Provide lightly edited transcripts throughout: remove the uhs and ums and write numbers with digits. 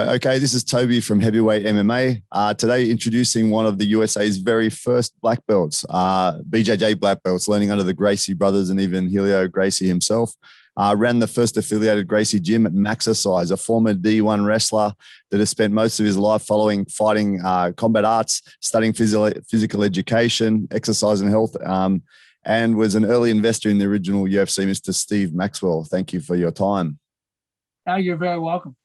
Okay, this is Toby from Heavyweight MMA. Today, introducing one of the USA's very first black belts, BJJ black belts, learning under the Gracie brothers and even Helio Gracie himself. Ran the first affiliated Gracie gym at Maxwell, a former D1 wrestler that has spent most of his life following fighting combat arts, studying physical education, exercise and health, and was an early investor in the original UFC, Mr. Steve Maxwell. Thank you for your time. You're very welcome.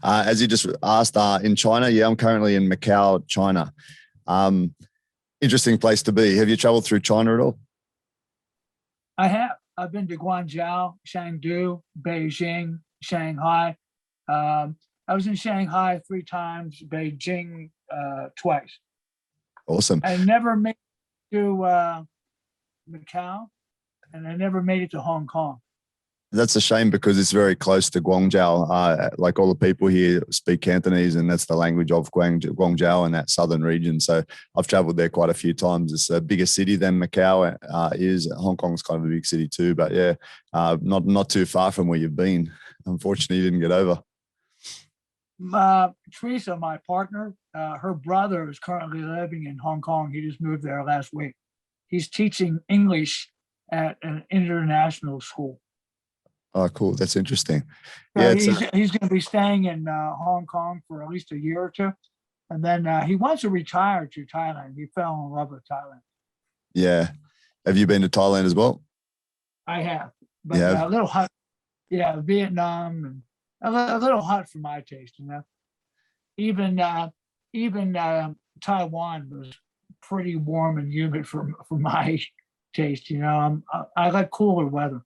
As you just asked, in China, yeah, I'm currently in Macau, China. Interesting place to be. Have you traveled through China at all? I have. I've been to Guangzhou, Chengdu, Beijing, Shanghai. I was in Shanghai 3 times, Beijing twice. Awesome. I never made it to Macau, and I never made it to Hong Kong. That's a shame because it's very close to Guangzhou. Like all the people here speak Cantonese, and that's the language of Guangzhou and that southern region. So I've traveled there quite a few times. It's a bigger city than Macau is. Hong Kong's kind of a big city too, but yeah, not too far from where you've been. Unfortunately, you didn't get over. Teresa, my partner, her brother is currently living in Hong Kong. He just moved there last week. He's teaching English at an international school. Oh, cool. That's interesting. Yeah, he's going to be staying in Hong Kong for at least a year or two. And then he wants to retire to Thailand. He fell in love with Thailand. Yeah. Have you been to Thailand as well? I have. But a little hot. Yeah, Vietnam, and a little hot for my taste, you know. Even Taiwan was pretty warm and humid for my taste, you know. I like cooler weather.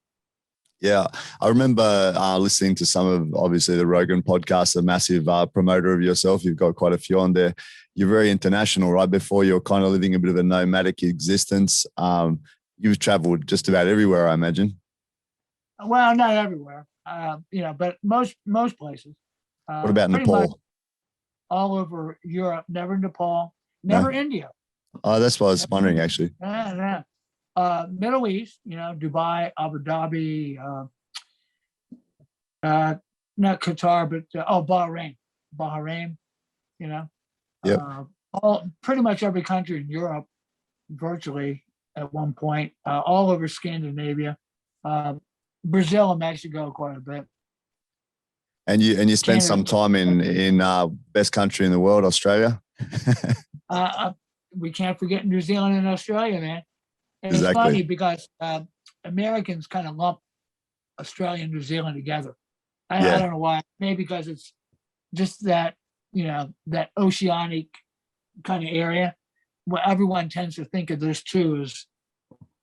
Yeah, I remember listening to some of, obviously, the Rogan podcast, a massive promoter of yourself. You've got quite a few on there. You're very international, right? Before you're kind of living a bit of a nomadic existence. You've traveled just about everywhere, I imagine. Well, not everywhere, you know, but most places. What about Nepal? All over Europe, never Nepal, never India. Oh, that's what I was wondering, actually. Yeah. Middle East, you know, Dubai, Abu Dhabi, not Qatar, but Bahrain, you know. Yep. Pretty much every country in Europe, virtually at one point, all over Scandinavia, Brazil and Mexico quite a bit. And you spent some time in best country in the world, Australia. We can't forget New Zealand and Australia, man. And exactly. It's funny because Americans kind of lump Australia and New Zealand together. I don't know why. Maybe because it's just that, you know, that oceanic kind of area where everyone tends to think of those two as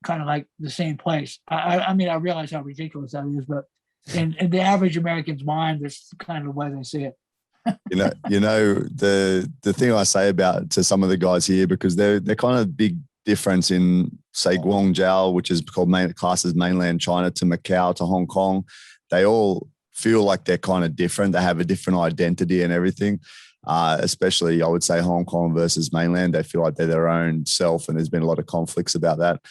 kind of like the same place. I mean, I realize how ridiculous that is, but in the average American's mind, that's kind of the way they see it. you know the thing I say about to some of the guys here, because they're kind of big difference in, say, Guangzhou, which is classed as mainland China, to Macau, to Hong Kong. They all feel like they're kind of different. They have a different identity and everything. Especially, I would say, Hong Kong versus mainland. They feel like they're their own self, and there's been a lot of conflicts about that.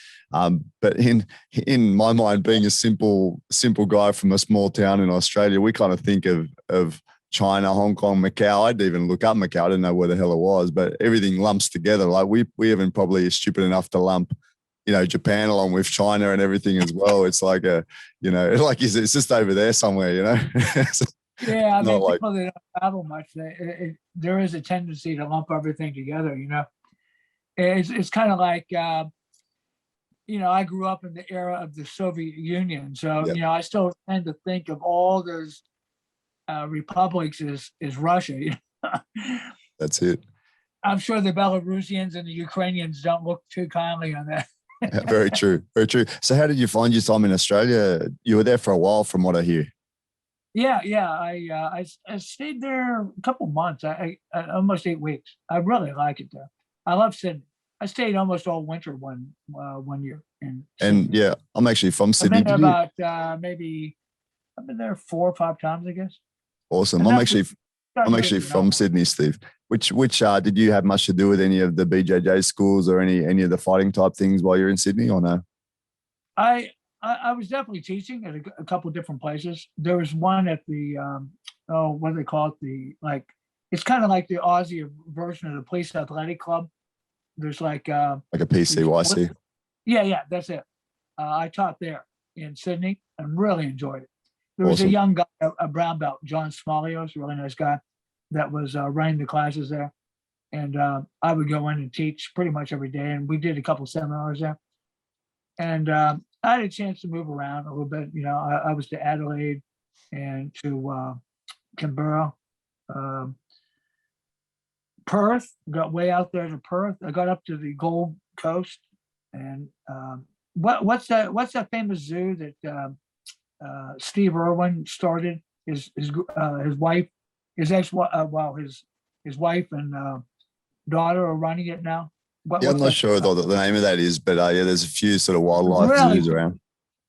But in my mind, being a simple guy from a small town in Australia, we kind of think of China, Hong Kong, Macau. I'd even look up Macau. I didn't know where the hell it was, but everything lumps together. Like we even probably is stupid enough to lump, you know, Japan along with China and everything as well. It's like like it's just over there somewhere, you know. Yeah, I mean, people that don't travel much, there is a tendency to lump everything together, you know. It's kind of like, you know, I grew up in the era of the Soviet Union, so you know, I still tend to think of all those republics is Russia. You know? That's it. I'm sure the Belarusians and the Ukrainians don't look too kindly on that. Very true. Very true. So how did you find your time in Australia? You were there for a while from what I hear. Yeah. I stayed there a couple months. I almost 8 weeks. I really like it there. I love Sydney. I stayed almost all winter one year in Sydney. And yeah, I'm actually from Sydney. I've been there about maybe I've been there 4 or 5 times, I guess. Awesome. I'm actually from Sydney, Steve. Which did you have much to do with any of the BJJ schools or any of the fighting type things while you're in Sydney, or no? I was definitely teaching at a couple of different places. There was one at the what do they call it? It's kind of like the Aussie version of the Police Athletic Club. There's like a PCYC. Yeah, that's it. I taught there in Sydney and really enjoyed it. There was Awesome. a young guy, a brown belt, John Smalios, a really nice guy, that was running the classes there. And I would go in and teach pretty much every day. And we did a couple seminars there. And I had a chance to move around a little bit. You know, I was to Adelaide and to Canberra, Perth, got way out there to Perth. I got up to the Gold Coast. And what's that famous zoo that Steve Irwin started? His wife, his wife and daughter are running it now. I'm not sure what the name of that is, but there's a few sort of wildlife zoos around.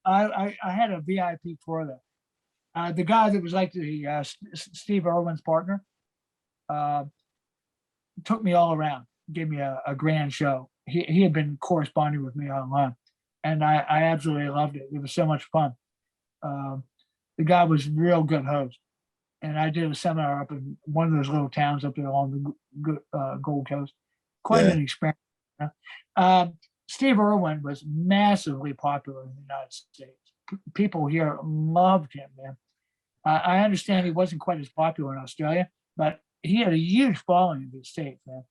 I had a VIP for that. The guy that was like the Steve Irwin's partner took me all around, gave me a grand show. He had been corresponding with me online, and I absolutely loved it. It was so much fun. The guy was a real good host, and I did a seminar up in one of those little towns up there along the Gold Coast. Quite an experience. Steve Irwin was massively popular in the United States. People here loved him, man. I understand he wasn't quite as popular in Australia, but he had a huge following in the States, man.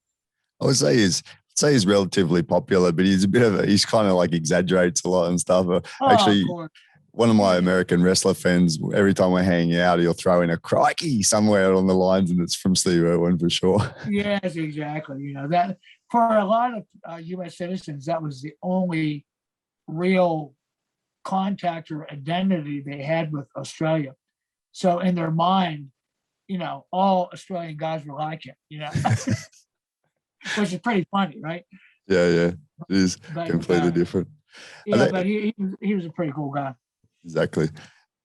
I would say he's relatively popular, but he's kind of like exaggerates a lot and stuff. Actually, one of my American wrestler friends, every time we're hanging out, he'll throw in a crikey somewhere on the lines, and it's from Steve Irwin for sure. Yes, exactly. You know, that for a lot of U.S. citizens, that was the only real contact or identity they had with Australia. So in their mind, you know, all Australian guys were like him, you know, which is pretty funny, right? Yeah, it is completely different. Yeah, but he was a pretty cool guy. Exactly.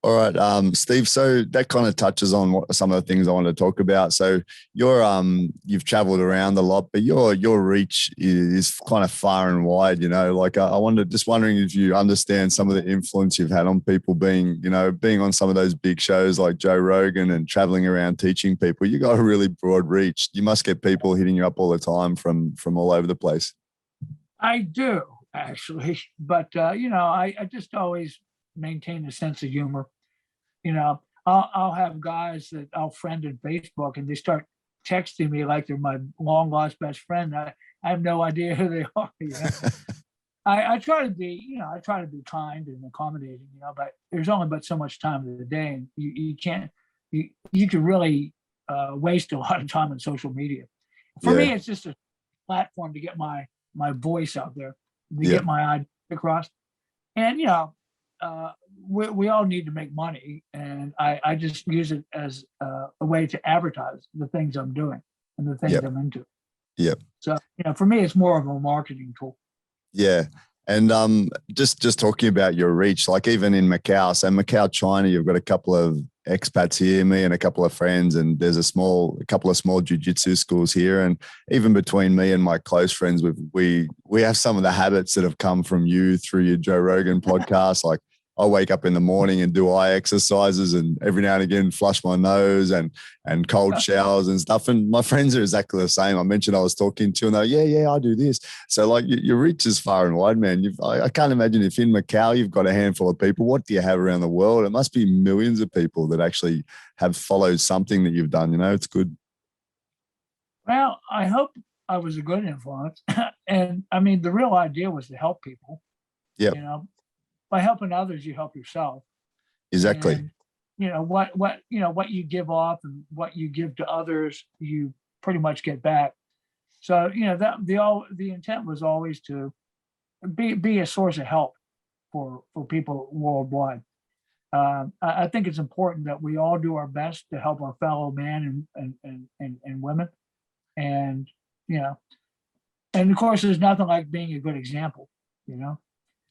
All right, Steve. So that kind of touches on some of the things I want to talk about. So you've traveled around a lot, but your reach is kind of far and wide. You know, like I wondering if you understand some of the influence you've had on people being on some of those big shows like Joe Rogan and traveling around teaching people. You got a really broad reach. You must get people hitting you up all the time from all over the place. I do actually, but I just always maintain a sense of humor. You know, I'll have guys that I'll friend in Facebook, and they start texting me like they're my long lost best friend. I have no idea who they are. You know? I try to be, kind and accommodating. You know, but there's only but so much time of the day, and you can't. You can really waste a lot of time on social media. For me, it's just a platform to get my voice out there, to get my idea across, and we all need to make money, and I just use it as a way to advertise the things I'm doing and the things I'm into. Yep. So, for me, it's more of a marketing tool. Yeah. And just talking about your reach, like even in Macau, so Macau, China, you've got a couple of expats here, me and a couple of friends, and there's a couple of small Jujutsu schools here. And even between me and my close friends, we have some of the habits that have come from you through your Joe Rogan podcast. Like I wake up in the morning and do eye exercises, and every now and again flush my nose and cold showers and stuff. And my friends are exactly the same. I mentioned I was talking to, and they're, yeah, I do this. So like your reach is far and wide, man. I can't imagine if in Macau you've got a handful of people. What do you have around the world? It must be millions of people that actually have followed something that you've done. It's good. Well, I hope I was a good influence. And I mean, the real idea was to help people. Yeah. By helping others, you help yourself. Exactly. And, what you give off and what you give to others, you pretty much get back. So, that the intent was always to be a source of help for people worldwide. I think it's important that we all do our best to help our fellow man and women. And, and of course, there's nothing like being a good example,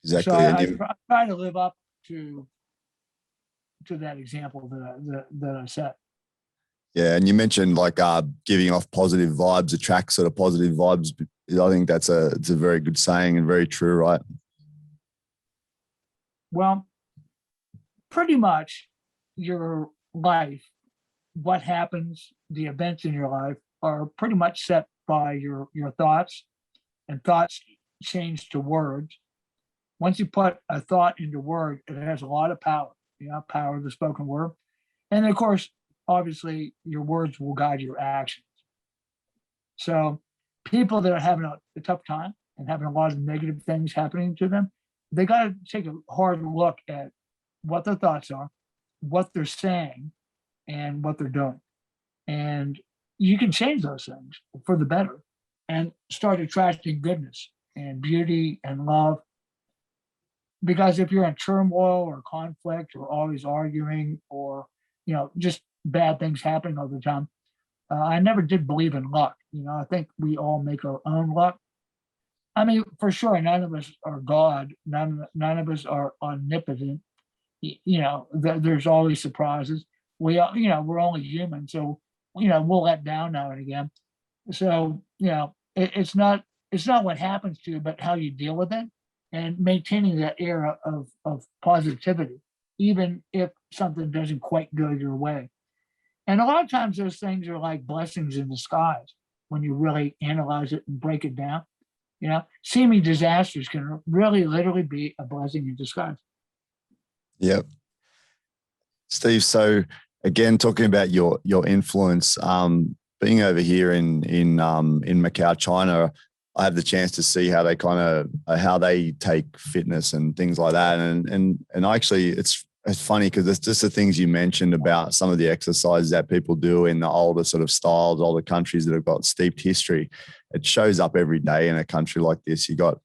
Exactly. So I try to live up to that example that I set. Yeah, and you mentioned like giving off positive vibes attracts sort of positive vibes. I think it's a very good saying and very true, right? Well, pretty much your life what happens, the events in your life are pretty much set by your thoughts, and thoughts change to words. Once you put a thought into word, it has a lot of power, power of the spoken word. And of course, obviously, your words will guide your actions. So people that are having a tough time and having a lot of negative things happening to them, they got to take a hard look at what their thoughts are, what they're saying, and what they're doing. And you can change those things for the better and start attracting goodness and beauty and love. Because if you're in turmoil or conflict or always arguing or, just bad things happening all the time, I never did believe in luck. I think we all make our own luck. I mean, for sure, none of us are God. None of us are omnipotent. There's always surprises. We're only human, so we'll let down now and again. So it's not what happens to you, but how you deal with it and maintaining that era of positivity, even if something doesn't quite go your way. And a lot of times those things are like blessings in disguise when you really analyze it and break it down. Seeming disasters can really literally be a blessing in disguise. Yep. Steve, so again, talking about your influence, being over here in Macau, China, I have the chance to see how they take fitness and things like that. And actually it's funny because it's just the things you mentioned about some of the exercises that people do in the older sort of styles, older countries that have got steeped history. It shows up every day in a country like this. You got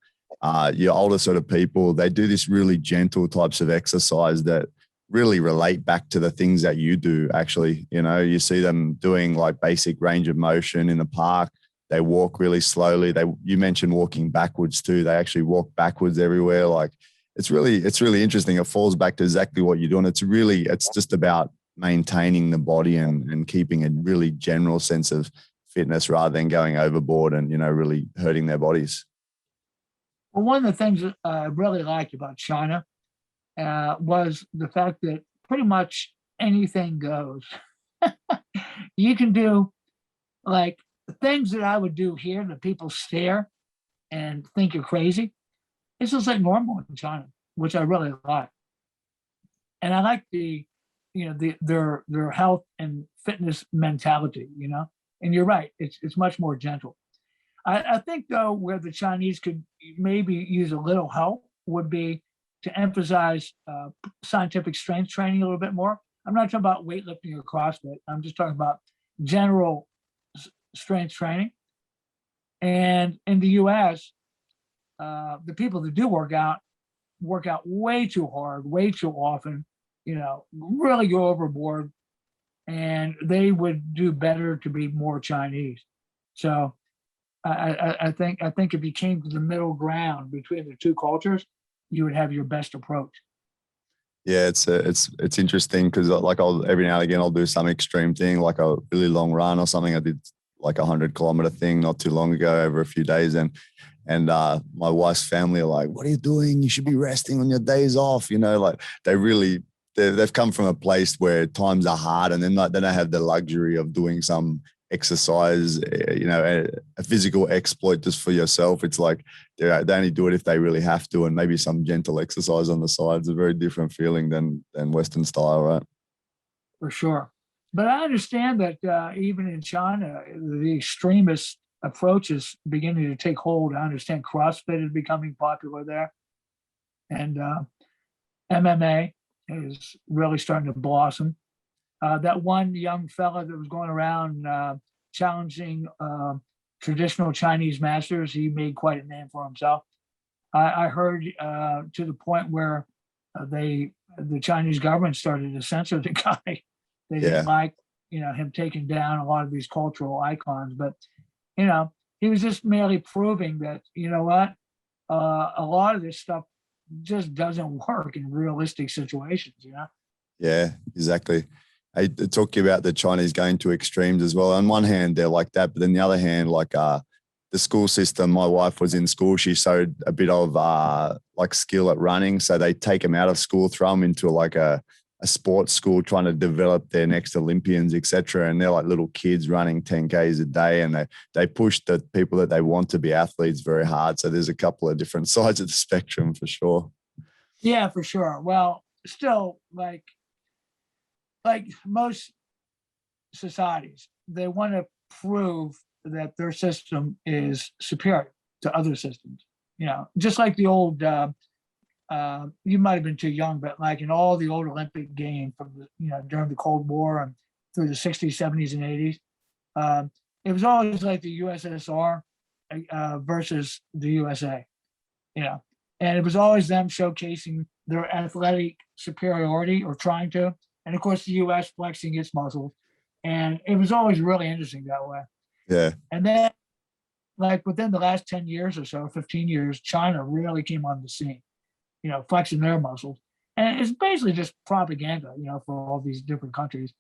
your older sort of people, they do this really gentle types of exercise that really relate back to the things that you do. Actually, you see them doing like basic range of motion in the park. They walk really slowly. You mentioned walking backwards too. They actually walk backwards everywhere. Like it's really interesting. It falls back to exactly what you're doing. It's just about maintaining the body and keeping a really general sense of fitness rather than going overboard and, really hurting their bodies. Well, one of the things that I really liked about China was the fact that pretty much anything goes. You can do like things that I would do here that people stare and think you're crazy. It's just like normal in China, which I really like. And I like their health and fitness mentality, and you're right. It's much more gentle. I think though, where the Chinese could maybe use a little help would be to emphasize scientific strength training a little bit more. I'm not talking about weightlifting or CrossFit. I'm just talking about general strength training. And in the US, the people that do work out way too hard, way too often, really go overboard, and they would do better to be more Chinese. So I think if you came to the middle ground between the two cultures, you would have your best approach. Yeah, it's interesting because like every now and again I'll do some extreme thing like a really long run or something. I did like 100-kilometer thing not too long ago over a few days, and my wife's family are like, "What are you doing? You should be resting on your days off." Like they've come from a place where times are hard, and then they don't have the luxury of doing some exercise, a physical exploit just for yourself. It's like they only do it if they really have to, and maybe some gentle exercise on the side. It's a very different feeling than Western style, right? For sure. But I understand that even in China, the extremist approach is beginning to take hold. I understand CrossFit is becoming popular there, and MMA is really starting to blossom. That one young fella that was going around challenging traditional Chinese masters, he made quite a name for himself. I heard to the point where the Chinese government started to censor the guy. They didn't like, him taking down a lot of these cultural icons, but he was just merely proving that, a lot of this stuff just doesn't work in realistic situations, Yeah, exactly. I talk about the Chinese going to extremes as well. On one hand, they're like that, but then the other hand, like the school system, my wife was in school. She showed a bit of like skill at running. So they take them out of school, throw them into like a a sports school trying to develop their next Olympians, etc. And they're like little kids running 10Ks a day, and they push the people that they want to be athletes very hard. So there's a couple of different sides of the spectrum for sure. Yeah, for sure. Well, still, like most societies, they want to prove that their system is superior to other systems. You know, just like the old you might have been too young, but like in all the old Olympic games from the, you know, during the Cold War and through the 60s, 70s, and 80s, it was always like the USSR versus the USA, you know, and it was always them showcasing their athletic superiority or trying to, and of course the US flexing its muscles, and it was always really interesting that way. Yeah. And then, like within the last 10 years or so, 15 years, China really came on the scene, you know, flexing their muscles. And it's basically just propaganda, you know, for all these different countries.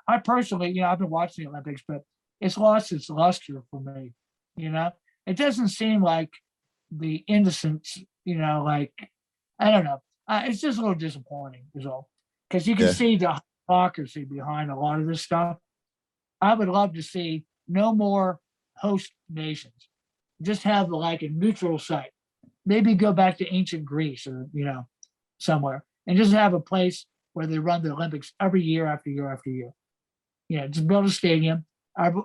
I personally, you know, I've been watching the Olympics, but it's lost its luster for me, you know. It doesn't seem like the innocence, you know, like, I don't know. It's just a little disappointing is all. Because you can see the hypocrisy behind a lot of this stuff. I would love to see no more host nations. Just have like a neutral site. Maybe go back to ancient Greece or, you know, somewhere, and just have a place where they run the Olympics every year after year after year. You know, just build a stadium.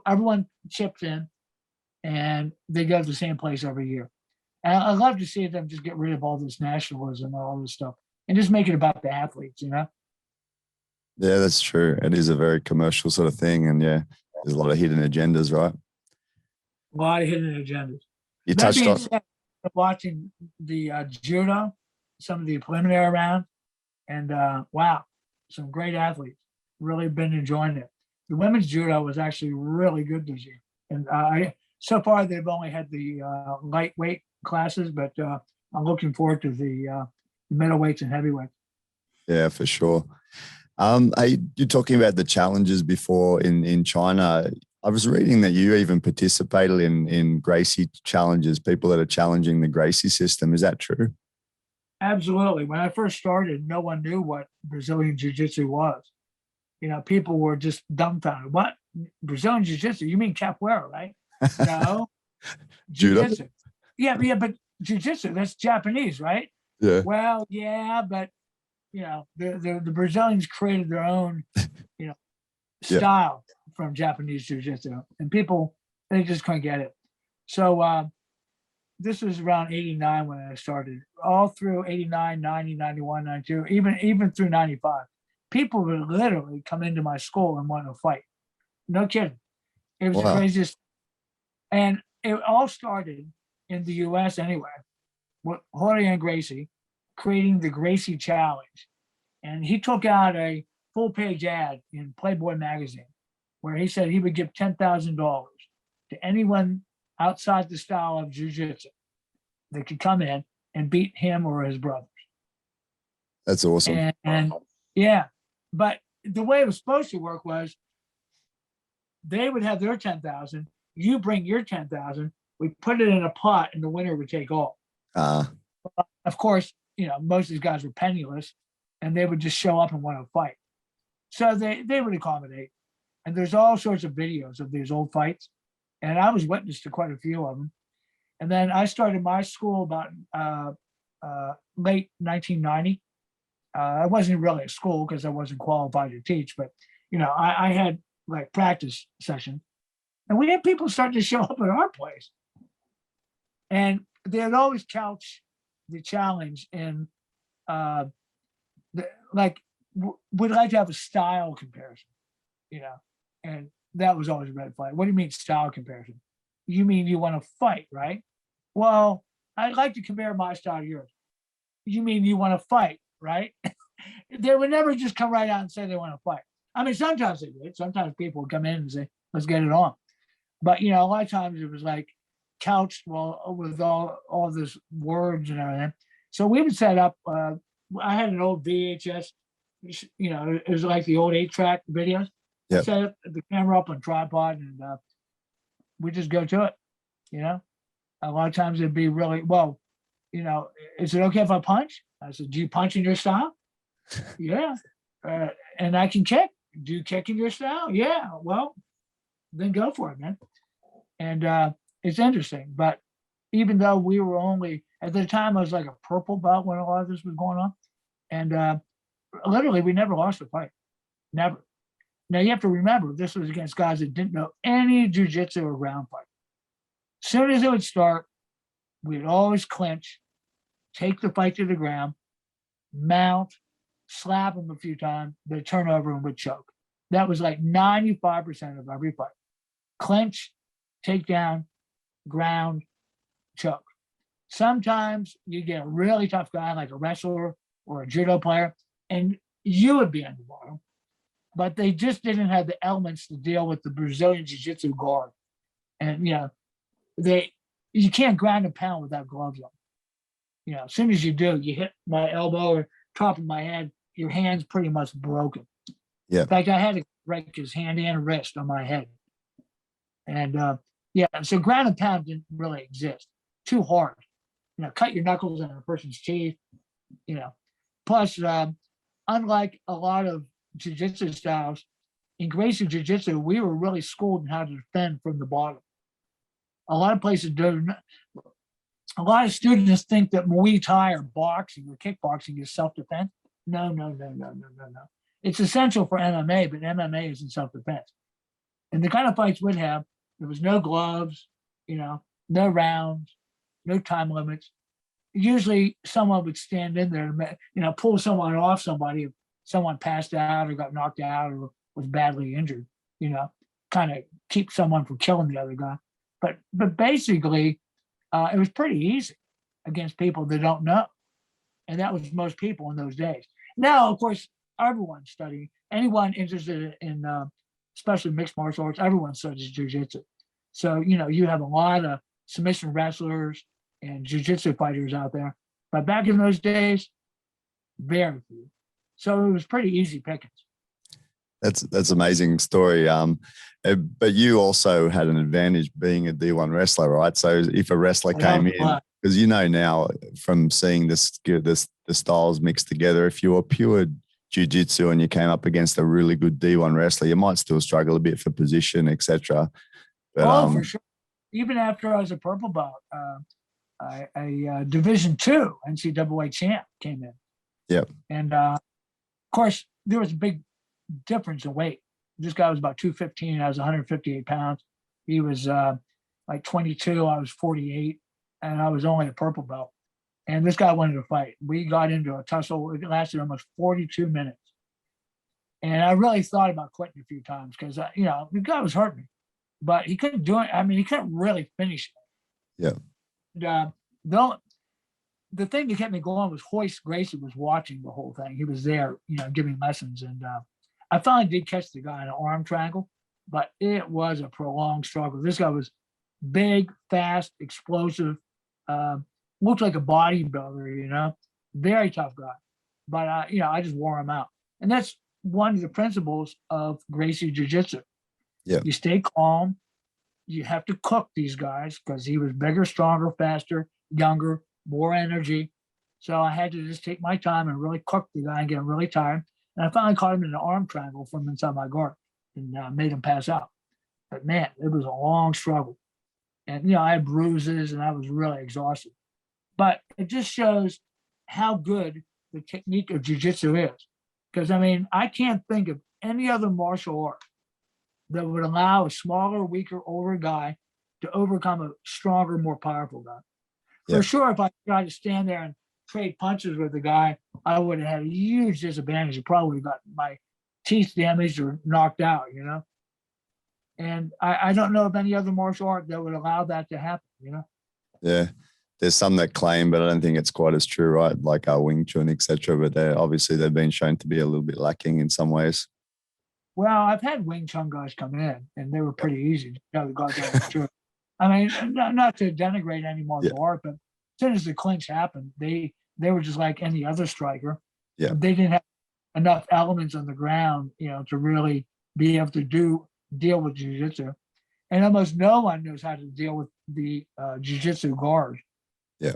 Everyone chips in, and they go to the same place every year. And I'd love to see them just get rid of all this nationalism and all this stuff, and just make it about the athletes, you know? Yeah, that's true. It is a very commercial sort of thing. And yeah, there's a lot of hidden agendas, right? A lot of hidden agendas. You touched on watching the judo, some of the preliminary round, and wow, some great athletes. Really been enjoying it. The women's judo was actually really good this year, and so far they've only had the lightweight classes, but I'm looking forward to the middleweights and heavyweights. Yeah, for sure. You're talking about the challenges before in China. I was reading that you even participated in Gracie Challenges, people that are challenging the Gracie system. Is that true? Absolutely. When I first started, no one knew what Brazilian Jiu-Jitsu was. You know, people were just dumbfounded. What? Brazilian Jiu-Jitsu? You mean capoeira, right? No. Jiu-Jitsu. Yeah, but Jiu-Jitsu, that's Japanese, right? Yeah. Well, yeah, but, you know, the Brazilians created their own, you know, style from Japanese Jiu-Jitsu, and people, they just couldn't get it. So this was around 89 when I started. All through 89, 90, 91, 92, even through 95. People would literally come into my school and want to fight. No kidding. It was the craziest. And it all started in the US anyway, with Helio Gracie creating the Gracie Challenge. And he took out a full-page ad in Playboy magazine where he said he would give $10,000 to anyone outside the style of jiu-jitsu that could come in and beat him or his brothers. That's awesome. And yeah, but the way it was supposed to work was they would have their 10,000, you bring your 10,000, we put it in a pot, and the winner would take all. Of course, you know, most of these guys were penniless, and they would just show up and want to fight. So they would accommodate. And there's all sorts of videos of these old fights. And I was witness to quite a few of them. And then I started my school about late 1990. I wasn't really a school because I wasn't qualified to teach, but, you know, I had like practice sessions. And we had people starting to show up at our place. And they'd always couch the challenge in, we'd like to have a style comparison, you know, and that was always a red flag. What do you mean style comparison? You mean you want to fight, right? Well, I'd like to compare my style to yours. You mean you want to fight, right? They would never just come right out and say they want to fight. I mean, sometimes they did. Sometimes people would come in and say, let's get it on. But, you know, a lot of times it was like couched with all this words and everything. So we would set up, I had an old VHS, you know, it was like the old 8-track videos. Yep. Set up the camera up on tripod, and we just go to it, you know. A lot of times it'd be really, well, you know, is it okay if I punch? I said, do you punch in your style? Yeah. and I can kick. Do you kick in your style? Yeah. Well, then go for it, man. And it's interesting. But even though we were only, at the time, I was like a purple belt when a lot of this was going on. And literally, we never lost a fight. Never. Now, you have to remember, this was against guys that didn't know any jujitsu or ground fight. As soon as it would start, we'd always clinch, take the fight to the ground, mount, slap them a few times, they'd turn over and would choke. That was like 95% of every fight. Clinch, takedown, ground, choke. Sometimes you get a really tough guy like a wrestler or a judo player, and you would be on the bottom, but they just didn't have the elements to deal with the Brazilian Jiu-Jitsu guard. And, you can't ground and pound without gloves on. As soon as you do, you hit my elbow or top of my head, your hand's pretty much broken. Yeah. In fact, I had to break his hand and wrist on my head. And so ground and pound didn't really exist. Too hard. Cut your knuckles in a person's teeth. Plus, unlike a lot of jiu-jitsu styles, in Gracie Jiu-Jitsu, we were really schooled in how to defend from the bottom. A lot of places do. A lot of students think that Muay Thai or boxing or kickboxing is self-defense. No. It's essential for MMA, but MMA isn't self-defense. And the kind of fights we'd have, there was no gloves, no rounds, no time limits. Usually someone would stand in there to, pull someone off somebody if someone passed out or got knocked out or was badly injured, kind of keep someone from killing the other guy. But basically, it was pretty easy against people that don't know. And that was most people in those days. Now, of course, everyone's studying. Anyone interested in, especially mixed martial arts, everyone studies jiu-jitsu. So, you have a lot of submission wrestlers and jiu-jitsu fighters out there. But back in those days, very few. So it was pretty easy pickings. That's amazing story. But you also had an advantage being a D1 wrestler, right? So if a wrestler came in, because now from seeing the styles mixed together, if you were pure jiu-jitsu and you came up against a really good D1 wrestler, you might still struggle a bit for position, etc. For sure. Even after I was a purple belt, a Division II NCAA champ came in. Yep. And of course, there was a big difference in weight. This guy was about 215. I was 158 pounds. He was like 22. I was 48, and I was only a purple belt. And this guy wanted to fight. We got into a tussle. It lasted almost 42 minutes. And I really thought about quitting a few times because, the guy was hurting me. But he couldn't do it. I mean, he couldn't really finish it. Yeah. The thing that kept me going was Hoist Gracie was watching the whole thing. He was there, giving lessons. And I finally did catch the guy in an arm triangle, but it was a prolonged struggle. This guy was big, fast, explosive, looked like a bodybuilder, very tough guy. But, I just wore him out. And that's one of the principles of Gracie Jiu-Jitsu. Yeah. You stay calm. You have to cook these guys because he was bigger, stronger, faster, younger, more energy. So I had to just take my time and really cook the guy and get him really tired. And I finally caught him in an arm triangle from inside my guard and made him pass out. But man, it was a long struggle. And, I had bruises and I was really exhausted. But it just shows how good the technique of jiu-jitsu is. Because, I can't think of any other martial art that would allow a smaller, weaker, older guy to overcome a stronger, more powerful guy. Yeah. For sure, if I tried to stand there and trade punches with the guy, I would have had a huge disadvantage. I probably got my teeth damaged or knocked out, And I don't know of any other martial art that would allow that to happen, Yeah. There's some that claim, but I don't think it's quite as true, right? Like Wing Chun, etc. But they've been shown to be a little bit lacking in some ways. Well, I've had Wing Chun guys come in, and they were pretty easy. The goddamn true. Not to denigrate any martial art, but as soon as the clinch happened, they were just like any other striker. Yeah. They didn't have enough elements on the ground, to really be able to deal with jiu-jitsu. And almost no one knows how to deal with the jiu-jitsu guard. Yeah.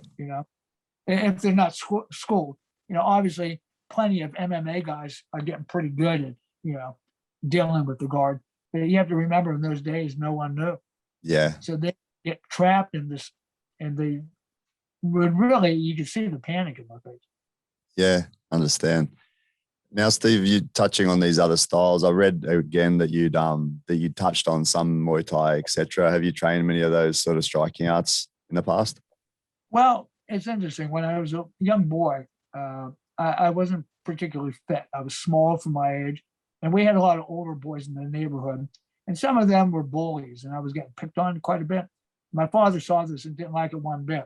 If they're not schooled. Obviously plenty of MMA guys are getting pretty good at, dealing with the guard. But you have to remember, in those days, no one knew. Yeah. So they get trapped in this, and they would really, you could see the panic in their face. Yeah, understand. Now, Steve, you touching on these other styles. I read again that you touched on some Muay Thai, etc. Have you trained many of those sort of striking arts in the past? Well, it's interesting. When I was a young boy, I wasn't particularly fit. I was small for my age, and we had a lot of older boys in the neighborhood, and some of them were bullies, and I was getting picked on quite a bit. My father saw this and didn't like it one bit.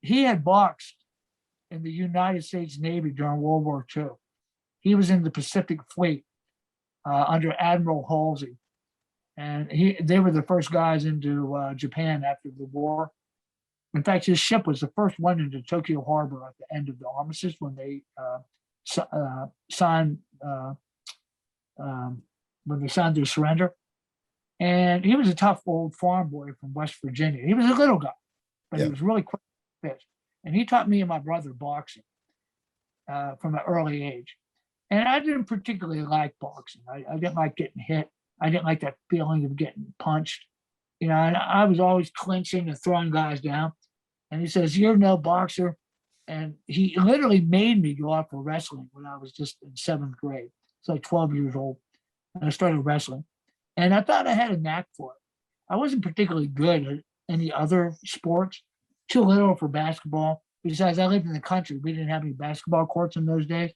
He had boxed in the United States Navy during World War II. He was in the Pacific Fleet under Admiral Halsey, and they were the first guys into Japan after the war. In fact, his ship was the first one into Tokyo Harbor at the end of the armistice when they signed their surrender. And he was a tough old farm boy from West Virginia. He was a little guy, but he was really quick to fish. And he taught me and my brother boxing from an early age. And I didn't particularly like boxing. I didn't like getting hit. I didn't like that feeling of getting punched. And I was always clinching and throwing guys down. And he says, "You're no boxer." And he literally made me go out for wrestling when I was just in 7th grade. It's like 12 years old. And I started wrestling. And I thought I had a knack for it. I wasn't particularly good at any other sports, too little for basketball. Besides, I lived in the country. We didn't have any basketball courts in those days.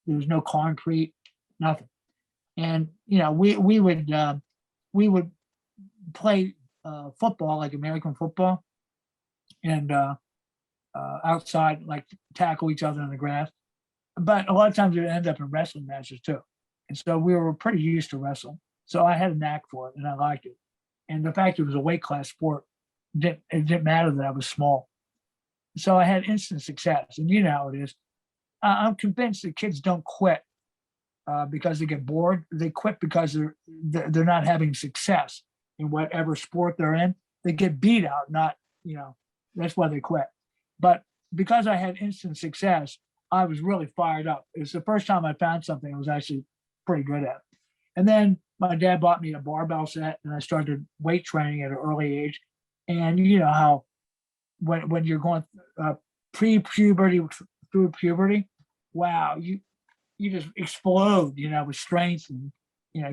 There was no concrete, nothing. And, we would play football, like American football, and outside, like tackle each other in the grass. But a lot of times it would end up in wrestling matches too. And so we were pretty used to wrestling. So I had a knack for it and I liked it. And the fact it was a weight class sport, it didn't matter that I was small. So I had instant success. And you know how it is. I'm convinced that kids don't quit because they get bored. They quit because they're not having success in whatever sport they're in. They get beat out, not, that's why they quit. But because I had instant success, I was really fired up. It was the first time I found something I was actually pretty good at. And then my dad bought me a barbell set and I started weight training at an early age. And you know how when you're going pre-puberty through puberty, wow, you just explode, with strength and,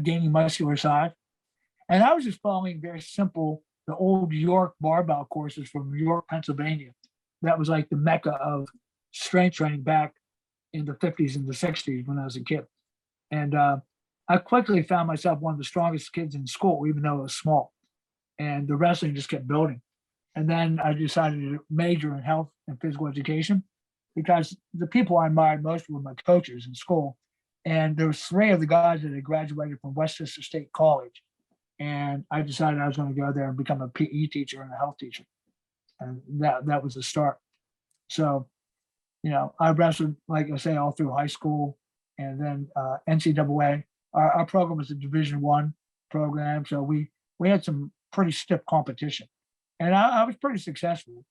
gaining muscular size. And I was just following very simple, the old York barbell courses from York, Pennsylvania. That was like the mecca of strength training back in the 50s and the 60s when I was a kid. And I quickly found myself one of the strongest kids in school, even though I was small. And the wrestling just kept building. And then I decided to major in health and physical education because the people I admired most were my coaches in school. And there was 3 of the guys that had graduated from Westchester State College. And I decided I was going to go there and become a PE teacher and a health teacher. And that was the start. So, I wrestled, like I say, all through high school and then NCAA. Our program was a Division I program. So we had some pretty stiff competition. And I was pretty successful.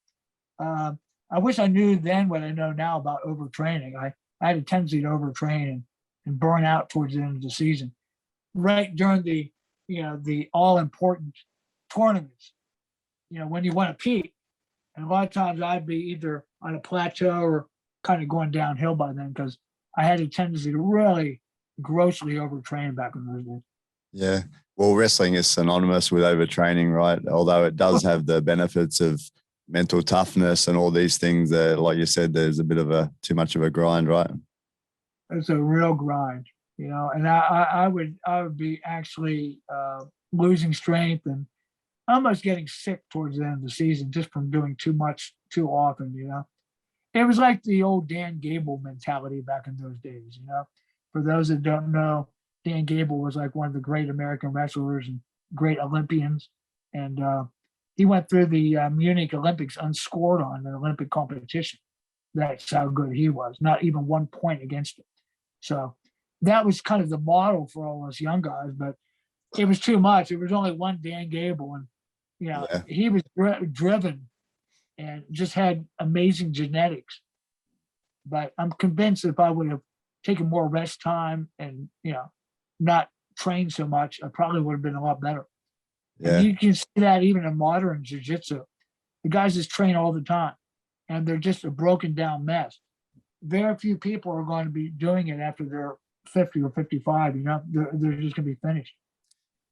I wish I knew then what I know now about overtraining. I had a tendency to overtrain and burn out towards the end of the season. Right during the all important tournaments, when you want to peak. And a lot of times I'd be either on a plateau or kind of going downhill by then because I had a tendency to really grossly overtrain back in those days. Yeah. Well, wrestling is synonymous with overtraining, right? Although it does have the benefits of mental toughness and all these things that, like you said, there's a bit of too much of a grind, right? It's a real grind, and I would be actually losing strength and almost getting sick towards the end of the season just from doing too much too often, It was like the old Dan Gable mentality back in those days, For those that don't know, Dan Gable was like one of the great American wrestlers and great Olympians. And he went through the Munich Olympics unscored on an Olympic competition. That's how good he was, not even 1 point against it. So that was kind of the model for all us young guys, but it was too much. There was only one Dan Gable, and he was driven and just had amazing genetics. But I'm convinced if I would have taken more rest time and, not trained so much, I probably would have been a lot better. Yeah. And you can see that even in modern jiu-jitsu. The guys just train all the time and they're just a broken down mess. Very few people are going to be doing it after they're 50 or 55, they're just going to be finished.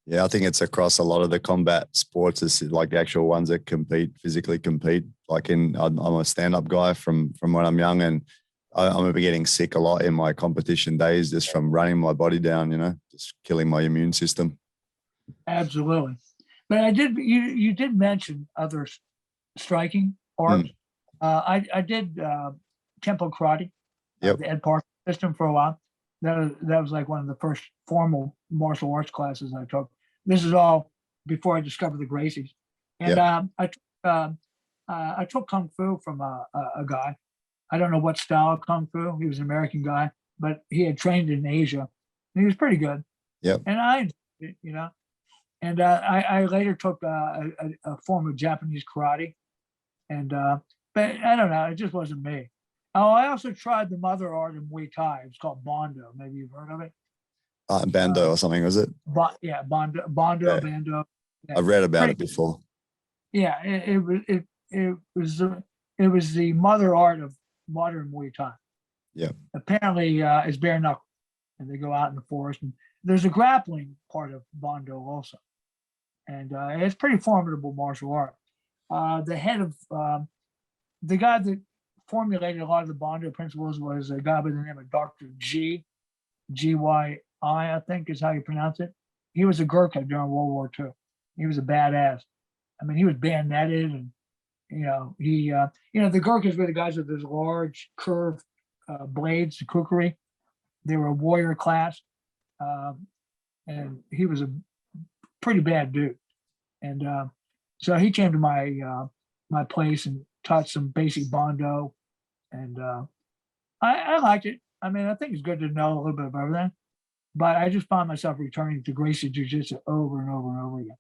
Yeah, I think it's across a lot of the combat sports. It's like the actual ones that physically compete. Like I'm a stand-up guy from when I'm young, and I remember getting sick a lot in my competition days just from running my body down, just killing my immune system. Absolutely. But you did mention other striking arts. I did tempo karate, Yep. the Ed Park system for a while. That was like one of the first formal martial arts classes I took. This is all before I discovered the Gracies. And I took Kung Fu from a guy. I don't know what style of Kung Fu. He was an American guy, but he had trained in Asia. And he was pretty good. Yep. And I enjoyed it, And I later took a form of Japanese karate. And but I don't know, it just wasn't me. Oh, I also tried the mother art of Muay Thai. It's called Bondo. Maybe you've heard of it. Bando or something, was it? Bondo, Yeah. Bando. Yeah. I've read about it before. Yeah, it was the mother art of modern Muay Thai. Yeah. Apparently, it's bare knuckle, and they go out in the forest. And there's a grappling part of Bondo also, and it's pretty formidable martial art. The head of the guy that formulated a lot of the Bondo principles was a guy by the name of Dr. Gyi, I think is how you pronounce it. He was a Gurkha during World War II. He was a badass. I mean, he was bayoneted, and the Gurkhas were the guys with those large curved blades, the kukri. They were a warrior class, and he was a pretty bad dude. And so he came to my place and taught some basic Bondo, and I liked it. I mean, I think it's good to know a little bit of everything, but I just found myself returning to Gracie Jiu-Jitsu over and over and over again.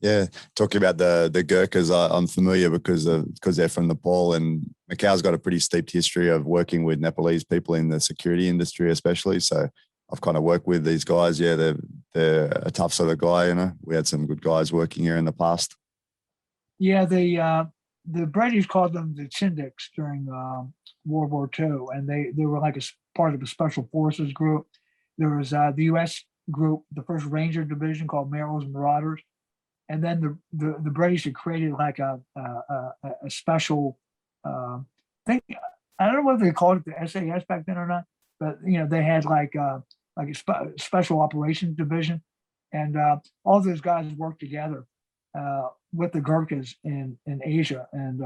Yeah, talking about the Gurkhas, I'm familiar because they're from Nepal, and Macau's got a pretty steep history of working with Nepalese people in the security industry, especially. So I've kind of worked with these guys. Yeah, they're a tough sort of guy. We had some good guys working here in the past. Yeah, the British called them the Chindiks during World War II, and they were like a part of a special forces group. There was the U.S. group, the 1st Ranger Division called Merrill's Marauders. And then the British had created like a special thing. I don't know whether they called it the SAS back then or not, but they had like a special operations division, and all those guys worked together with the Gurkhas in Asia, and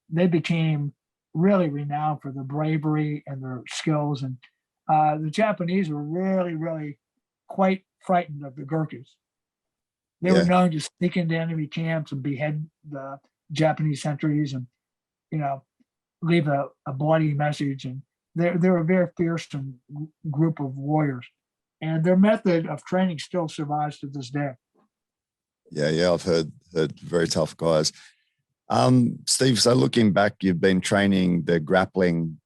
they became really renowned for their bravery and their skills. And the Japanese were really, really quite frightened of the Gurkhas. They were known to sneak into enemy camps and behead the Japanese sentries and, leave a bloody message. And they're a very fearsome group of warriors. And their method of training still survives to this day. Yeah, I've heard very tough guys. Steve, so looking back, you've been training the grappling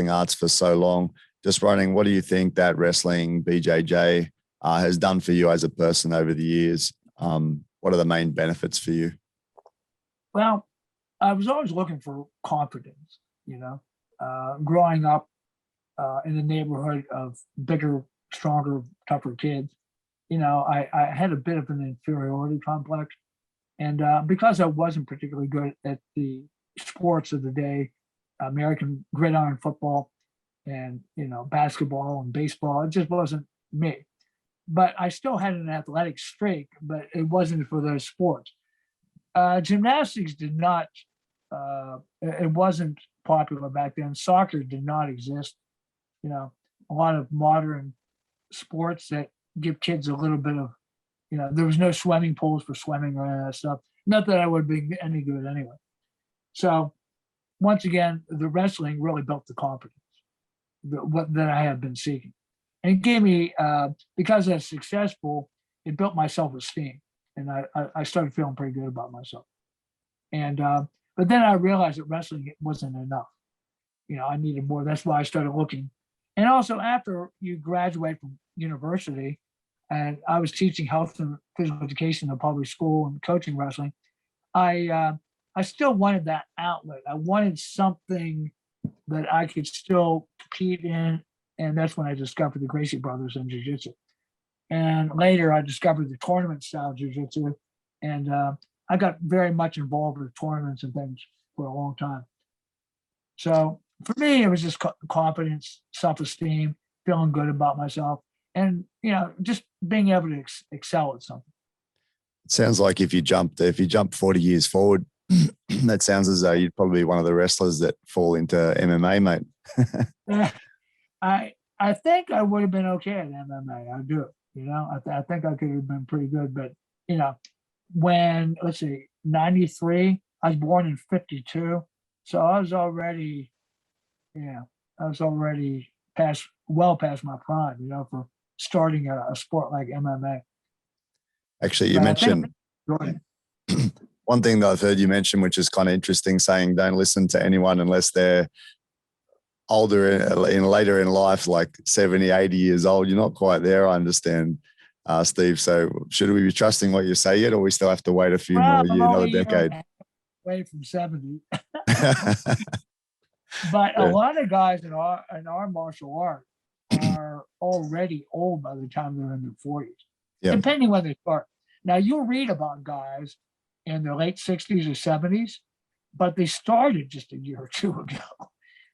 arts for so long. Just wondering, what do you think that wrestling, BJJ, has done for you as a person over the years? What are the main benefits for you? Well, I was always looking for confidence, growing up in the neighborhood of bigger, stronger, tougher kids. I had a bit of an inferiority complex. And because I wasn't particularly good at the sports of the day, American gridiron football and, basketball and baseball, it just wasn't me. But I still had an athletic streak, but it wasn't for those sports. Gymnastics did not, it wasn't popular back then. Soccer did not exist. A lot of modern sports that give kids a little bit of, there was no swimming pools for swimming or any of that stuff. Not that I would be any good anyway. So once again, the wrestling really built the confidence that I have been seeking. And it gave me, because I was successful, it built my self-esteem. And I started feeling pretty good about myself. And, but then I realized that wrestling wasn't enough. I needed more. That's why I started looking And also after you graduate from university, and I was teaching health and physical education in a public school and coaching wrestling, I still wanted that outlet. I wanted something that I could still compete in. And that's when I discovered the Gracie brothers in Jiu-Jitsu. And later I discovered the tournament style Jiu-Jitsu. And I got very much involved with tournaments and things for a long time. So for me, it was just confidence, self-esteem, feeling good about myself, and, you know, just being able to excel at something. It sounds like if you jump 40 years forward, that sounds as though you'd probably be one of the wrestlers that fall into MMA, mate. I think I would have been okay at MMA. I do. You know, I think I could have been pretty good. But, you know, when, let's see, 93, I was born in 52. So I was already well past my prime, you know, for starting a sport like MMA. Actually, you mentioned one thing that I've heard you mention, which is kind of interesting, saying don't listen to anyone unless they're older later in life, like 70, 80 years old. You're not quite there, I understand, Steve. So should we be trusting what you say yet, or we still have to wait a few more years, another decade? Away from 70. But a lot of guys in our martial art are already old by the time they're in their 40s, depending when they start. Now, you'll read about guys in their late 60s or 70s, but they started just a year or two ago.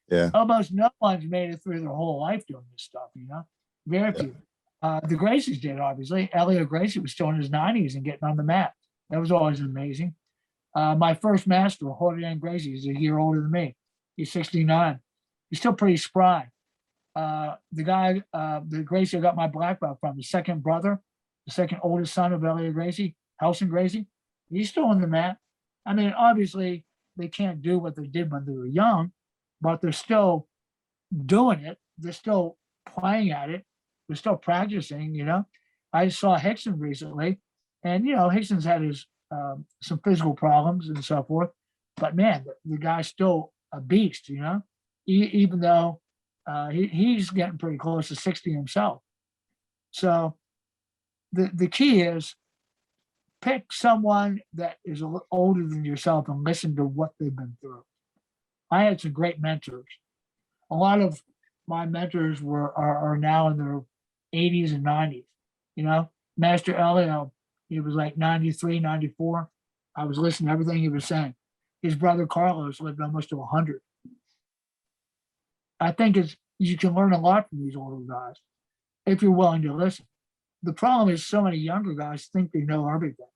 Yeah. Almost no one's made it through their whole life doing this stuff, you know? Very few. The Gracies did, obviously. Helio Gracie was still in his 90s and getting on the mat. That was always amazing. My first master, Helio Gracie, is a year older than me. He's 69. He's still pretty spry. The guy, the Gracie I got my black belt from, the second brother, the second oldest son of Helio Gracie, Helson Gracie, he's still on the mat. I mean, obviously, they can't do what they did when they were young, but they're still doing it. They're still playing at it. They're still practicing, you know. I saw Hickson recently, and, you know, Hickson's had his some physical problems and so forth. But, man, the guy's still a beast, you know, even though he's getting pretty close to 60 himself. So the key is pick someone that is a little older than yourself and listen to what they've been through. I had some great mentors. A lot of my mentors are now in their 80s and 90s. You know, Master Elio, he was like 93, 94. I was listening to everything he was saying. His brother Carlos lived almost to 100. I think you can learn a lot from these older guys if you're willing to listen. The problem is so many younger guys think they know everything.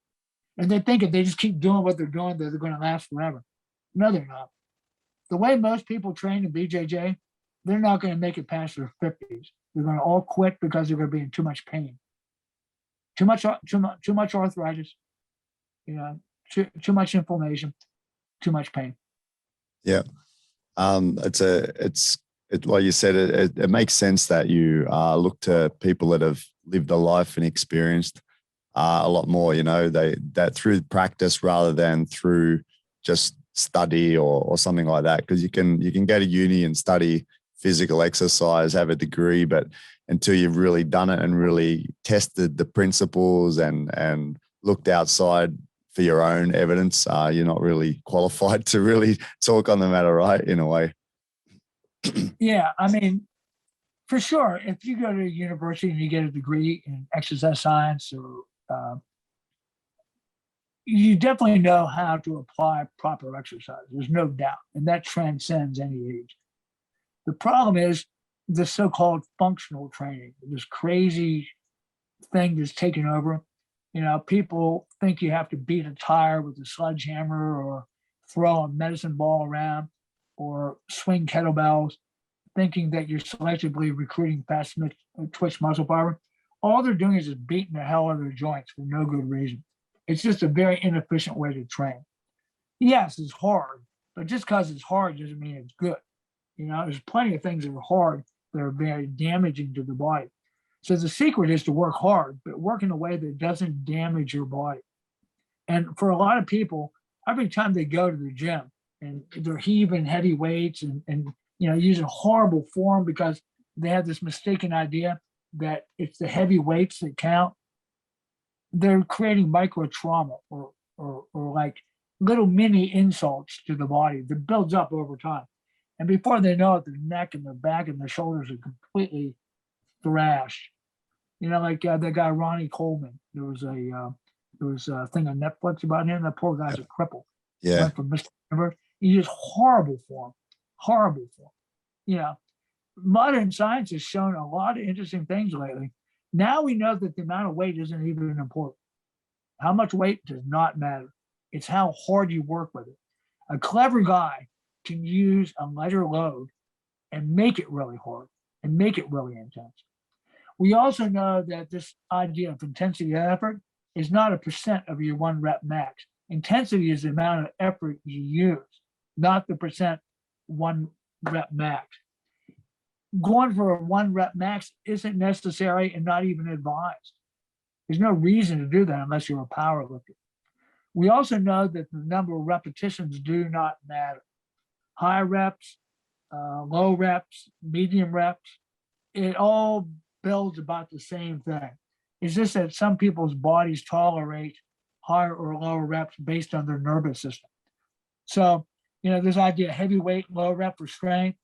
And they think if they just keep doing what they're doing, they're going to last forever. No, they're not. The way most people train in BJJ, they're not going to make it past their 50s. They're going to all quit because they're going to be in too much pain. Too much arthritis, you know, too much inflammation, too much pain. Yeah. It's like you said, it makes sense that you look to people that have lived a life and experienced a lot more, you know, that through practice rather than through just study or something like that. Because you can go to uni and study physical exercise, have a degree, but until you've really done it and really tested the principles and looked outside for your own evidence, you're not really qualified to really talk on the matter, right? In a way. Yeah, I mean, for sure, if you go to university and you get a degree in exercise science, or you definitely know how to apply proper exercise. There's no doubt, and that transcends any age. The problem is the so-called functional training, this crazy thing that's taken over. You know, people think you have to beat a tire with a sledgehammer or throw a medicine ball around or swing kettlebells, thinking that you're selectively recruiting fast twitch muscle power. All they're doing is just beating the hell out of their joints for no good reason. It's just a very inefficient way to train. Yes, it's hard, but just because it's hard doesn't mean it's good. You know, there's plenty of things that are hard that are very damaging to the body. So the secret is to work hard, but work in a way that doesn't damage your body. And for a lot of people, every time they go to the gym and they're heaving heavy weights and you know, using horrible form because they have this mistaken idea that it's the heavy weights that count. They're creating micro trauma or like little mini insults to the body that builds up over time. And before they know it, their neck and their back and their shoulders are completely thrashed. You know, like that guy Ronnie Coleman. There was a thing on Netflix about him. That poor guy's a cripple. Yeah. Went from Mr. Universe. He's just horrible for him. Horrible for him. You know, modern science has shown a lot of interesting things lately. Now we know that the amount of weight isn't even important. How much weight does not matter. It's how hard you work with it. A clever guy can use a lighter load and make it really hard and make it really intense. We also know that this idea of intensity of effort is not a percent of your 1 rep max. Intensity is the amount of effort you use, not the percent 1 rep max. Going for a 1 rep max isn't necessary and not even advised. There's no reason to do that unless you're a power lifter. We also know that the number of repetitions do not matter. High reps, low reps, medium reps, it all builds about the same thing. It's just that some people's bodies tolerate higher or lower reps based on their nervous system. So, you know, this idea of heavy weight, low rep for strength,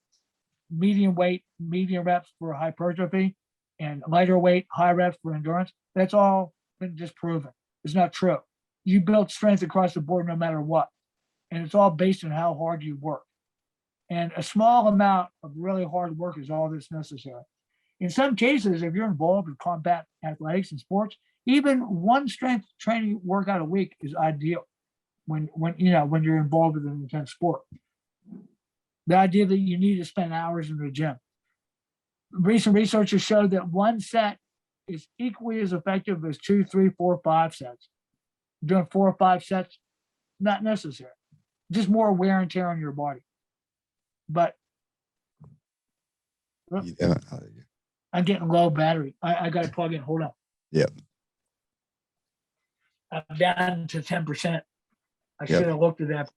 medium weight, medium reps for hypertrophy, and lighter weight, high reps for endurance, that's all been disproven. It's not true. You build strength across the board no matter what. And it's all based on how hard you work. And a small amount of really hard work is all that's necessary. In some cases, if you're involved in combat athletics and sports, even one strength training workout a week is ideal when you're involved in an intense sport. The idea that you need to spend hours in the gym. Recent research has showed that 1 set is equally as effective as 2, 3, 4, 5 sets. Doing 4 or 5 sets, not necessary. Just more wear and tear on your body. But I'm getting low battery. I got to plug in. Hold on. Yep. I'm down to 10%. I should have looked at that.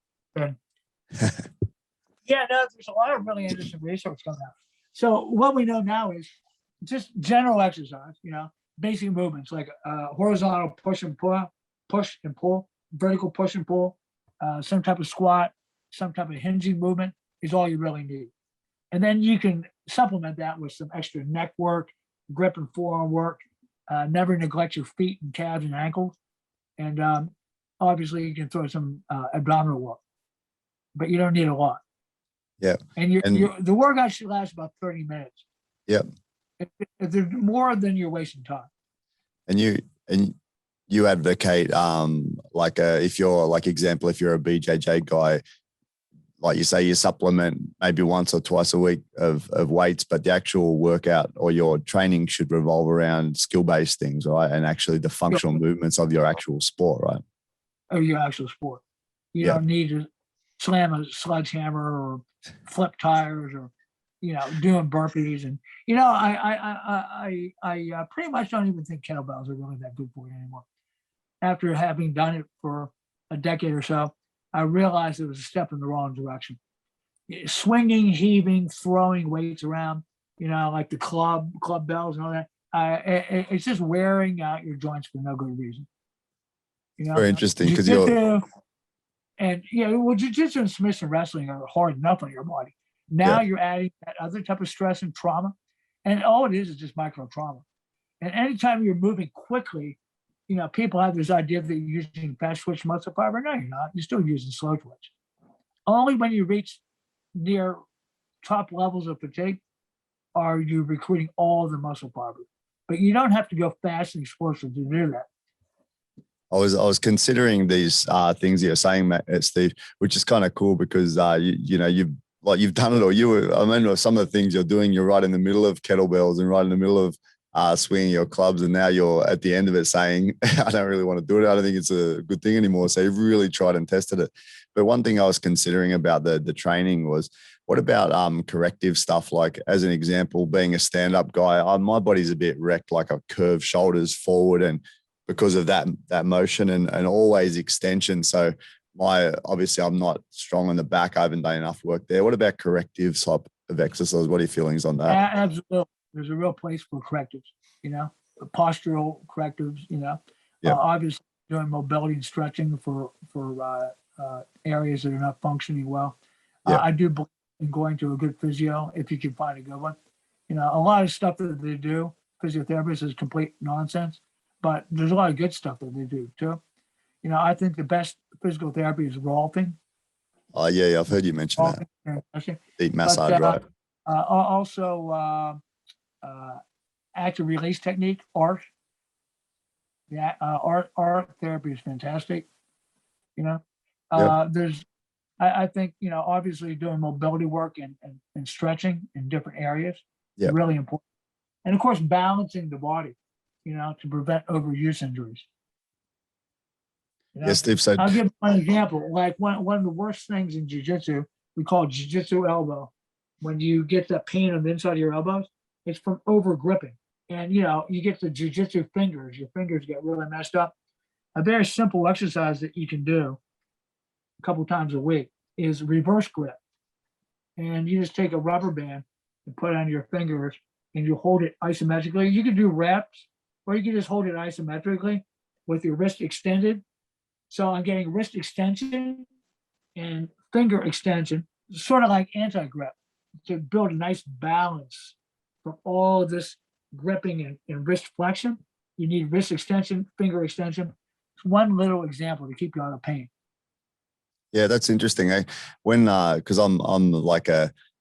Yeah, no, there's a lot of really interesting research coming out. So what we know now is just general exercise, you know, basic movements like horizontal push and pull, vertical push and pull, some type of squat, some type of hinging movement is all you really need. And then you can supplement that with some extra neck work, grip and forearm work. Never neglect your feet and calves and ankles. And obviously you can throw some abdominal work, but you don't need a lot. Yeah. And the workout should last about 30 minutes. Yep. If there's more, than you're wasting time. And you advocate if you're if you're a BJJ guy, like you say, you supplement maybe once or twice a week of weights, but the actual workout or your training should revolve around skill-based things, right? And actually the functional movements of your actual sport, right? Of your actual sport. You don't need to slam a sledgehammer or flip tires or, doing burpees. And, I pretty much don't even think kettlebells are really that good for you anymore. After having done it for a decade or so, I realized it was a step in the wrong direction. Swinging, heaving, throwing weights around, like the club bells and all that. It's just wearing out your joints for no good reason. Very interesting because Jujutsu and submission wrestling are hard enough on your body. Now you're adding that other type of stress and trauma, and all it is just micro trauma. And anytime you're moving quickly, people have this idea that you're using fast twitch muscle fiber. No, you're not. You're still using slow twitch. Only when you reach near top levels of fatigue are you recruiting all the muscle fiber. But you don't have to go fast and explosive to do that. I was considering these things you're saying, Steve, which is kind of cool because you've done it all. I remember some of the things you're doing. You're right in the middle of kettlebells and right in the middle of swinging your clubs, and now you're at the end of it saying, I don't really want to do it. I don't think it's a good thing anymore. So you've really tried and tested it. But one thing I was considering about the training was, what about corrective stuff? Like, as an example, being a stand-up guy, my body's a bit wrecked, like I've curved shoulders forward, and because of that motion and always extension. So obviously I'm not strong on the back. I haven't done enough work there. What about corrective of exercise. What are your feelings on that? Absolutely. There's a real place for correctives, postural correctives, Yep. obviously doing mobility and stretching for areas that are not functioning well. Yep. I do believe in going to a good physio if you can find a good one. A lot of stuff that they do, physiotherapists, is complete nonsense, but there's a lot of good stuff that they do too. I think the best physical therapy is rolfing. Oh yeah, I've heard you mention that. Deep massage, right? Also, active release technique, art. Yeah, art therapy is fantastic. There's, I think, obviously doing mobility work and stretching in different areas is really important. And of course, balancing the body, to prevent overuse injuries. Yes, Steve said. I'll give one example. Like one of the worst things in jiu-jitsu, we call Jujutsu elbow. When you get that pain on the inside of your elbows, it's from over gripping. And, you get the jiu-jitsu fingers, your fingers get really messed up. A very simple exercise that you can do a couple times a week is reverse grip. And you just take a rubber band and put it on your fingers and you hold it isometrically. You can do reps, or you can just hold it isometrically with your wrist extended. So I'm getting wrist extension and finger extension, sort of like anti-grip, to build a nice balance from all this gripping and wrist flexion. You need wrist extension, finger extension. It's one little example to keep you out of pain. Yeah, that's interesting. Because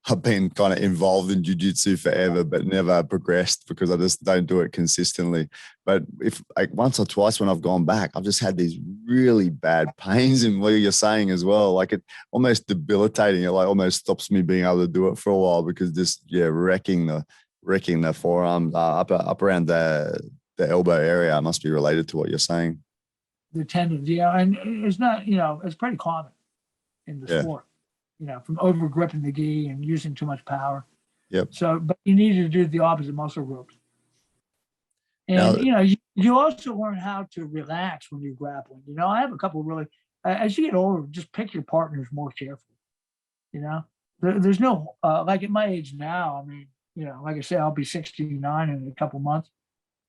I've been kind of involved in jiu-jitsu forever, but never progressed because I just don't do it consistently. But if once or twice when I've gone back, I've just had these really bad pains in what you're saying as well. Like it almost debilitating. It almost stops me being able to do it for a while because just wrecking the forearm up around the elbow area must be related to what you're saying. The tendons, and it's not, it's pretty common in the sport. From over gripping the gi and using too much power. Yep. So, but you need to do the opposite muscle groups. And, you also learn how to relax when you're grappling. I have a couple really, as you get older, just pick your partners more carefully. There's no, like at my age now, I mean, like I say, I'll be 69 in a couple months.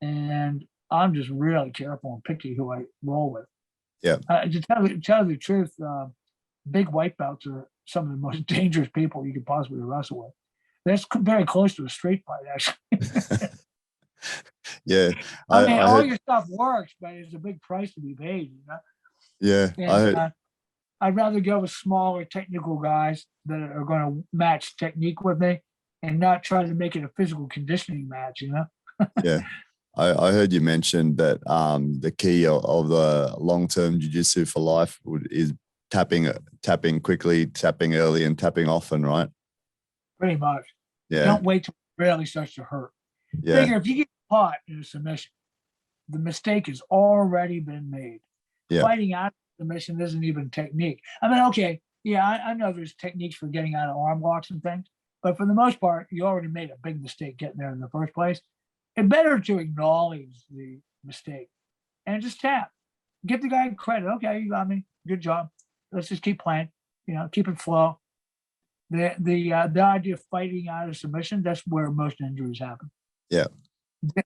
And I'm just really careful and picky who I roll with. Yeah. To tell you the truth, big white belts are some of the most dangerous people you could possibly wrestle with. That's very close to a street fight, actually. Yeah. I mean, all your stuff works, but it's a big price to be paid, Yeah. And, I'd rather go with smaller technical guys that are going to match technique with me and not try to make it a physical conditioning match, Yeah. I heard you mention that the key of the long-term jiu-jitsu for life is tapping quickly, tapping early, and tapping often, right? Pretty much. Yeah. Don't wait till it really starts to hurt. Yeah. Figure if you get caught in a submission, the mistake has already been made. Yeah. Fighting out of submission isn't even technique. I mean, okay, I know there's techniques for getting out of arm locks and things, but for the most part, you already made a big mistake getting there in the first place. It's better to acknowledge the mistake and just tap. Give the guy credit. Okay, you got me. Good job. Let's just keep playing. Keep it flow. The idea of fighting out of submission, that's where most injuries happen. Yeah.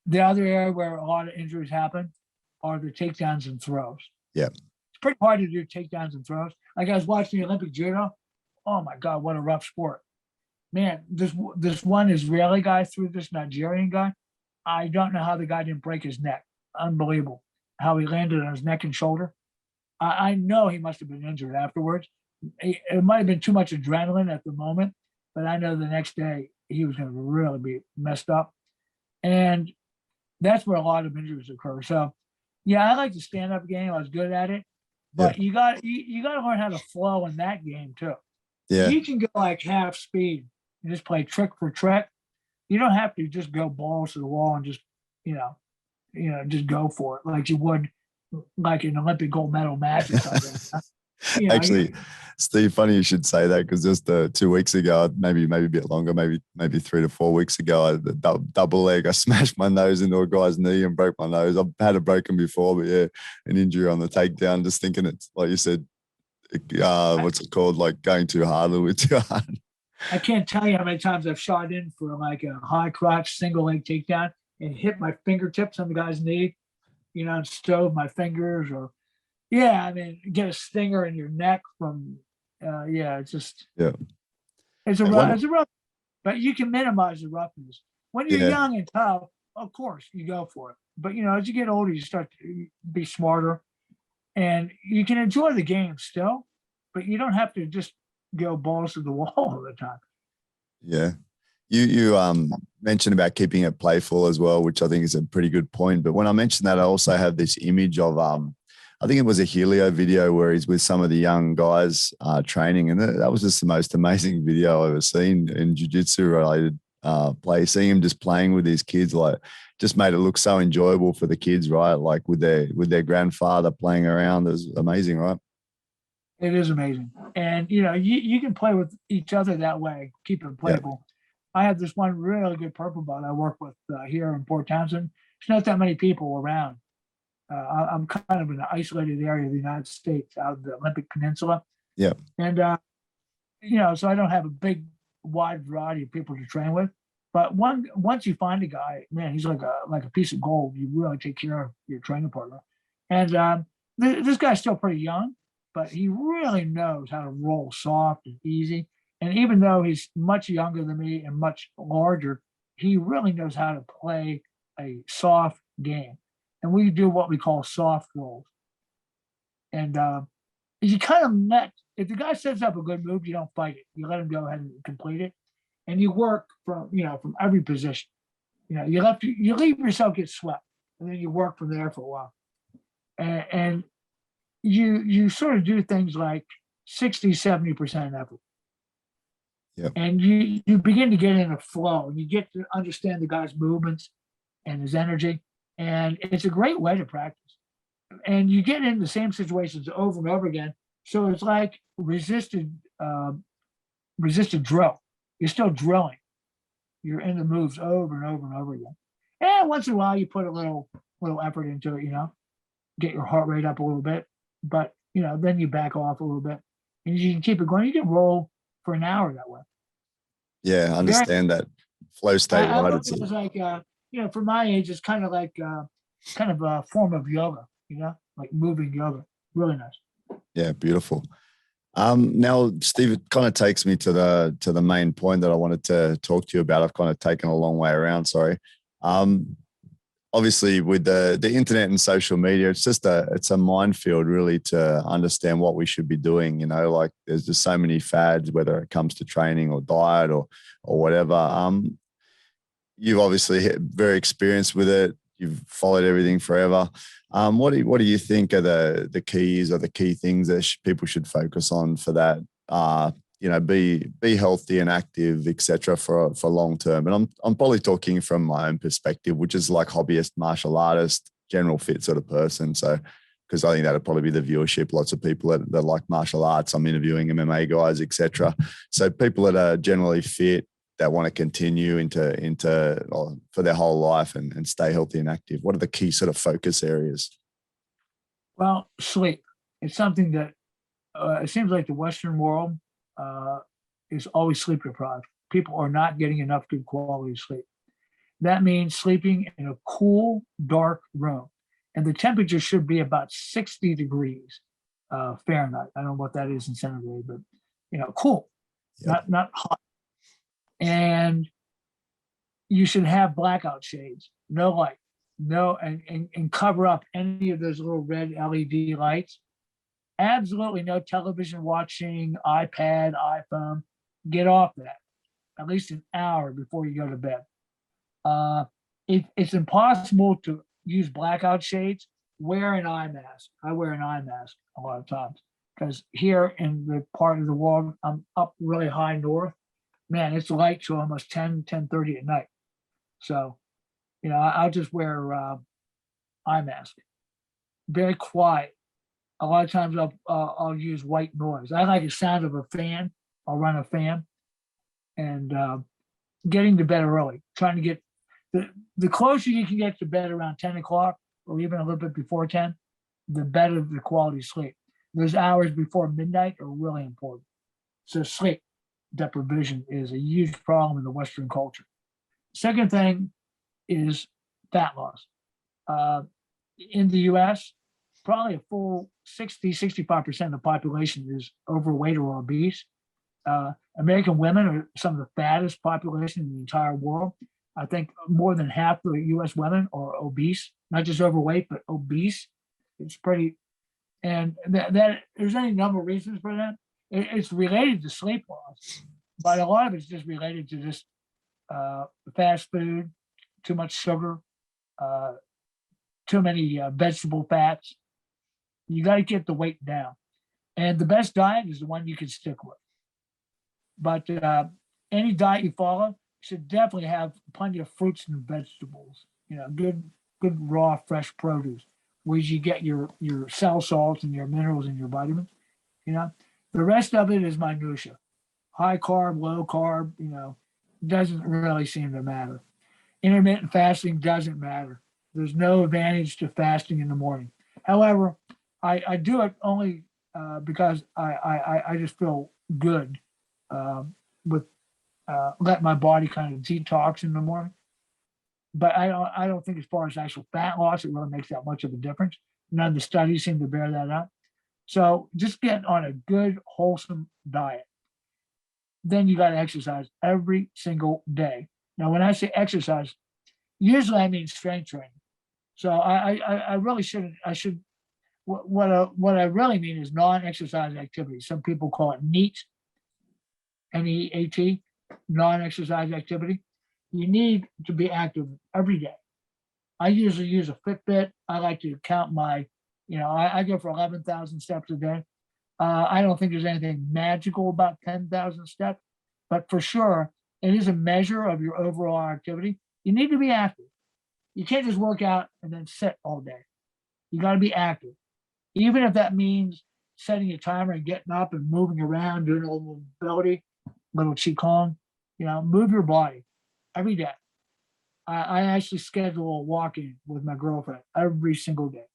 The other area where a lot of injuries happen are the takedowns and throws. Yeah. It's pretty hard to do takedowns and throws. Like I was watching the Olympic judo. Oh my God, what a rough sport. Man, this one Israeli guy threw this Nigerian guy. I don't know how the guy didn't break his neck. Unbelievable. How he landed on his neck and shoulder. I know he must have been injured afterwards. It might have been too much adrenaline at the moment, but I know the next day he was going to really be messed up. And that's where a lot of injuries occur. So, I like the stand-up game. I was good at it. But you got to learn how to flow in that game too. Yeah. You can go like half speed and just play trick for trick. You don't have to just go balls to the wall and just, just go for it like you would like an Olympic gold medal match or something. Actually, Steve, funny you should say that because just 2 weeks ago, maybe a bit longer, maybe 3 to 4 weeks ago, double leg, I smashed my nose into a guy's knee and broke my nose. I've had it broken before, but an injury on the takedown. Just thinking it's like you said, what's it called? Like going too hard, a little bit too hard. I can't tell you how many times I've shot in for like a high crotch single leg takedown and hit my fingertips on the guy's knee, and stove my fingers, or yeah, I mean, get a stinger in your neck from yeah, it's just Yeah. it's a And rough, but you can minimize the roughness. When you're yeah, young and tough, of course you go for it. But as you get older, you start to be smarter, and you can enjoy the game still, but you don't have to just go balls to the wall all the time. yeah. You mentioned about keeping it playful as well, which I think is a pretty good point. But when I mentioned that, I also have this image of I think it was a Helio video where he's with some of the young guys training, and that was just the most amazing video I've ever seen in jiu-jitsu related play. Seeing him just playing with his kids, like, just made it look so enjoyable for the kids, right? Like with their grandfather playing around. It was amazing, right? It is amazing, and you can play with each other that way. Keep it playful. I have this one really good purple belt I work with here in Port Townsend. There's not that many people around. I'm kind of in an isolated area of the United States, out of the Olympic Peninsula. Yeah. And, so I don't have a big, wide variety of people to train with. But once you find a guy, man, he's like a piece of gold. You really take care of your training partner. And this guy's still pretty young, but he really knows how to roll soft and easy. And even though he's much younger than me and much larger, he really knows how to play a soft game. And we do what we call soft rolls. And you kind of if the guy sets up a good move, you don't fight it. You let him go ahead and complete it. And you work from every position. You leave yourself get swept, and then you work from there for a while. And you sort of do things like 60, 70% effort. Yep. And you begin to get in a flow, and you get to understand the guy's movements and his energy. And it's a great way to practice. And you get in the same situations over and over again. So it's like resisted drill. You're still drilling. You're in the moves over and over and over again. And once in a while you put a little effort into it, get your heart rate up a little bit. But then you back off a little bit. And you can keep it going. You can roll for an hour that way. Yeah, I understand that flow state. I Right? look at it as like for my age, it's kind of like kind of a form of yoga, like moving yoga. Really nice. Yeah, beautiful. Now, Steve, it kind of takes me to the main point that I wanted to talk to you about. I've kind of taken a long way around. Sorry. Obviously, with the internet and social media, it's a minefield really to understand what we should be doing. Like there's just so many fads, whether it comes to training or diet or whatever. You've obviously very experienced with it. You've followed everything forever. What do you think are the keys or the key things that people should focus on for that? Be healthy and active, etc. for long term. And I'm probably talking from my own perspective, which is like hobbyist martial artist, general fit sort of person. So, because I think that'd probably be the viewership. Lots of people that like martial arts. I'm interviewing MMA guys, etc. So people that are generally fit, that want to continue into for their whole life and stay healthy and active. What are the key sort of focus areas? Well, sleep. It's something that it seems like the Western world is always sleep deprived. People are not getting enough good quality sleep. That means sleeping in a cool, dark room. And the temperature should be about 60 degrees Fahrenheit. I don't know what that is in centigrade, but cool, yep. not hot. And you should have blackout shades, no light, and cover up any of those little red LED lights. Absolutely no television watching, iPad, iPhone. Get off that at least an hour before you go to bed. It's impossible to use blackout shades. Wear an eye mask. I wear an eye mask a lot of times because here in the part of the world, I'm up really high north. Man, it's light till almost 10:30 at night. So, I'll just wear eye mask. Very quiet. A lot of times I'll use white noise. I like the sound of a fan. I'll run a fan. And getting to bed early. Trying to get the closer you can get to bed around 10 o'clock or even a little bit before 10, the better the quality sleep. Those hours before midnight are really important. So sleep. deprivation is a huge problem in the Western culture. Second thing is fat loss. In the US, probably a full 65% of the population is overweight or obese. American women are some of the fattest population in the entire world. I think more than half the US women are obese, not just overweight, but obese. It's pretty, and that there's any number of reasons for that. It's related to sleep loss, but a lot of it's just related to just fast food, too much sugar, too many vegetable fats. You got to get the weight down. And the best diet is the one you can stick with. But any diet you follow should definitely have plenty of fruits and vegetables, good raw, fresh produce, where you get your cell salts and your minerals and your vitamins. The rest of it is minutia. High carb, low carb, doesn't really seem to matter. Intermittent fasting doesn't matter. There's no advantage to fasting in the morning. However, I do it only because I just feel good with let my body kind of detox in the morning. But I don't think as far as actual fat loss, it really makes that much of a difference. None of the studies seem to bear that out. So just get on a good, wholesome diet. Then you got to exercise every single day. Now, when I say exercise, usually I mean strength training. So I really shouldn't. What I really mean is non-exercise activity. Some people call it NEAT, NEAT, non-exercise activity. You need to be active every day. I usually use a Fitbit. I like to count my, I go for 11,000 steps a day. I don't think there's anything magical about 10,000 steps, but for sure, it is a measure of your overall activity. You need to be active. You can't just work out and then sit all day. You got to be active. Even if that means setting a timer and getting up and moving around, doing a little mobility, little qigong, move your body every day. I actually schedule a walk-in with my girlfriend every single day.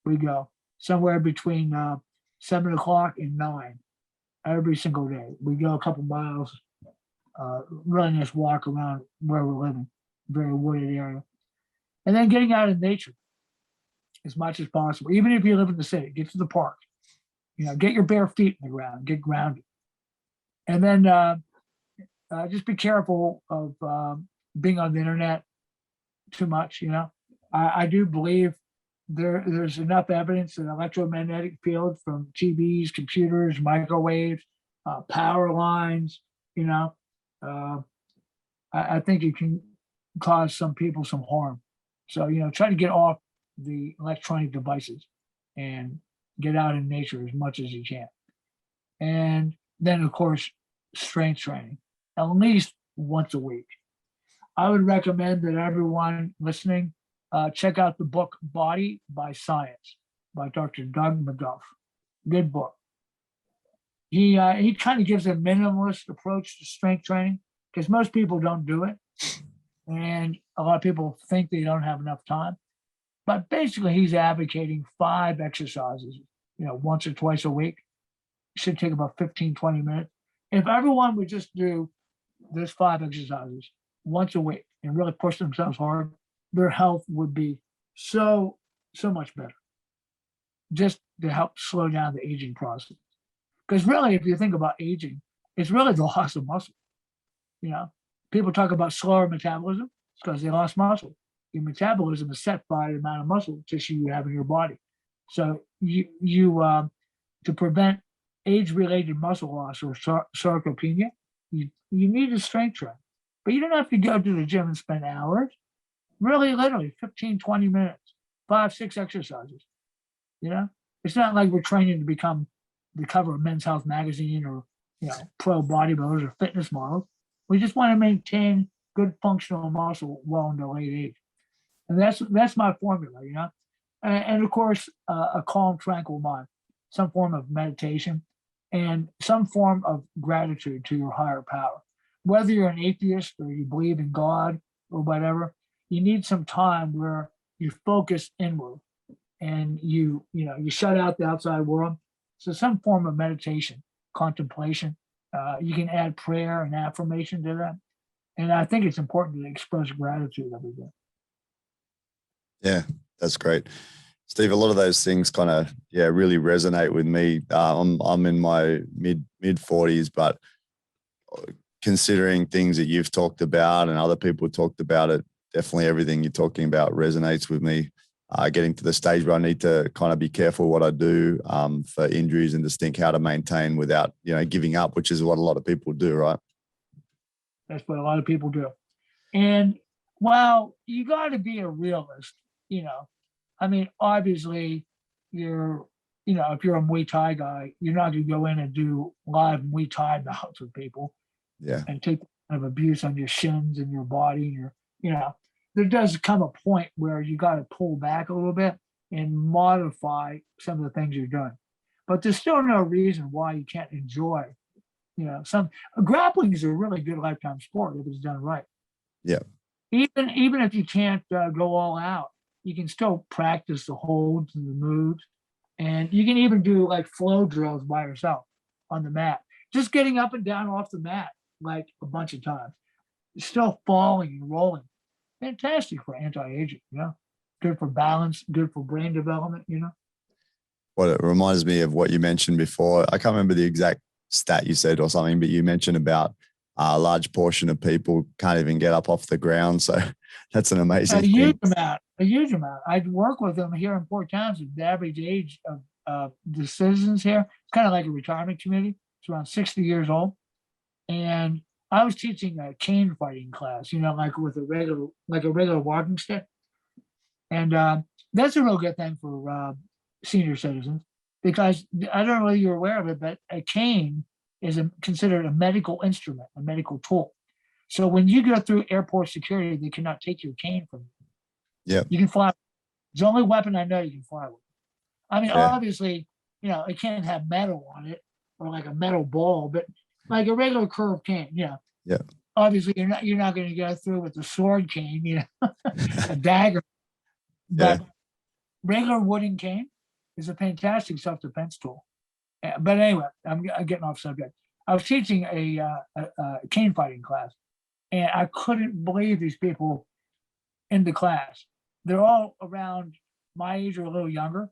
We go somewhere between 7 o'clock and 9 every single day. We go a couple miles, really nice walk around where we're living, very wooded area. And then getting out in nature as much as possible. Even if you live in the city, get to the park. Get your bare feet in the ground, get grounded. And then just be careful of being on the internet too much. I do believe there's enough evidence that electromagnetic fields from TVs, computers, microwaves, power lines, I think it can cause some people some harm. So, try to get off the electronic devices and get out in nature as much as you can. And then, of course, strength training, at least once a week. I would recommend that everyone listening check out the book Body by Science by Dr. Doug McGuff. Good book. He kind of gives a minimalist approach to strength training because most people don't do it. And a lot of people think they don't have enough time. But basically, he's advocating 5 exercises, once or twice a week. It should take about 15, 20 minutes. If everyone would just do those 5 exercises once a week and really push themselves hard, their health would be so much better. Just to help slow down the aging process. Because really, if you think about aging, it's really the loss of muscle. People talk about slower metabolism. It's because they lost muscle. Your metabolism is set by the amount of muscle tissue you have in your body. So you to prevent age-related muscle loss or sarcopenia, you need a strength train. But you don't have to go to the gym and spend hours. Really, literally 15, 20 minutes, 5, 6 exercises. It's not like we're training to become the cover of Men's Health magazine or pro bodybuilders or fitness models. We just want to maintain good functional muscle well into late age. And that's my formula, and of course, a calm, tranquil mind, some form of meditation, and some form of gratitude to your higher power. Whether you're an atheist or you believe in God or whatever, you need some time where you focus inward and you shut out the outside world. So some form of meditation, contemplation, You can add prayer and affirmation to that. And I think it's important to express gratitude every day. Yeah, that's great. Steve, a lot of those things kind of, really resonate with me. I'm in my mid 40s, but considering things that you've talked about and other people talked about it, definitely everything you're talking about resonates with me. Getting to the stage where I need to kind of be careful what I do for injuries and just think how to maintain without, giving up, which is what a lot of people do, right? That's what a lot of people do. And while you got to be a realist, I mean, obviously if you're a Muay Thai guy, you're not going to go in and do live Muay Thai bouts with people. Yeah. And take kind of abuse on your shins and your body. There does come a point where you got to pull back a little bit and modify some of the things you're doing. But there's still no reason why you can't enjoy, some grappling is a really good lifetime sport if it's done right. Yeah. Even if you can't go all out, you can still practice the holds and the moves. And you can even do like flow drills by yourself on the mat. Just getting up and down off the mat like a bunch of times. Still falling and rolling. Fantastic for anti-aging, Good for balance, good for brain development, Well, it reminds me of what you mentioned before. I can't remember the exact stat you said or something, but you mentioned about a large portion of people can't even get up off the ground. So that's an amazing thing. A huge amount. I work with them here in Port Townsend. The average age of the citizens here, it's kind of like a retirement community. It's around 60 years old. And I was teaching a cane fighting class, like with a regular walking stick. And that's a real good thing for senior citizens, because I don't know whether you're aware of it, but a cane is considered a medical instrument, a medical tool. So when you go through airport security, they cannot take your cane from you. Yeah. You can fly. It's the only weapon I know you can fly with. I mean, obviously, it can't have metal on it or like a metal ball, but like a regular curved cane, Yeah. Obviously, you're not going to go through with the sword cane, a dagger. But regular wooden cane is a fantastic self-defense tool. But anyway, I'm getting off subject. I was teaching a cane fighting class, and I couldn't believe these people in the class. They're all around my age or a little younger,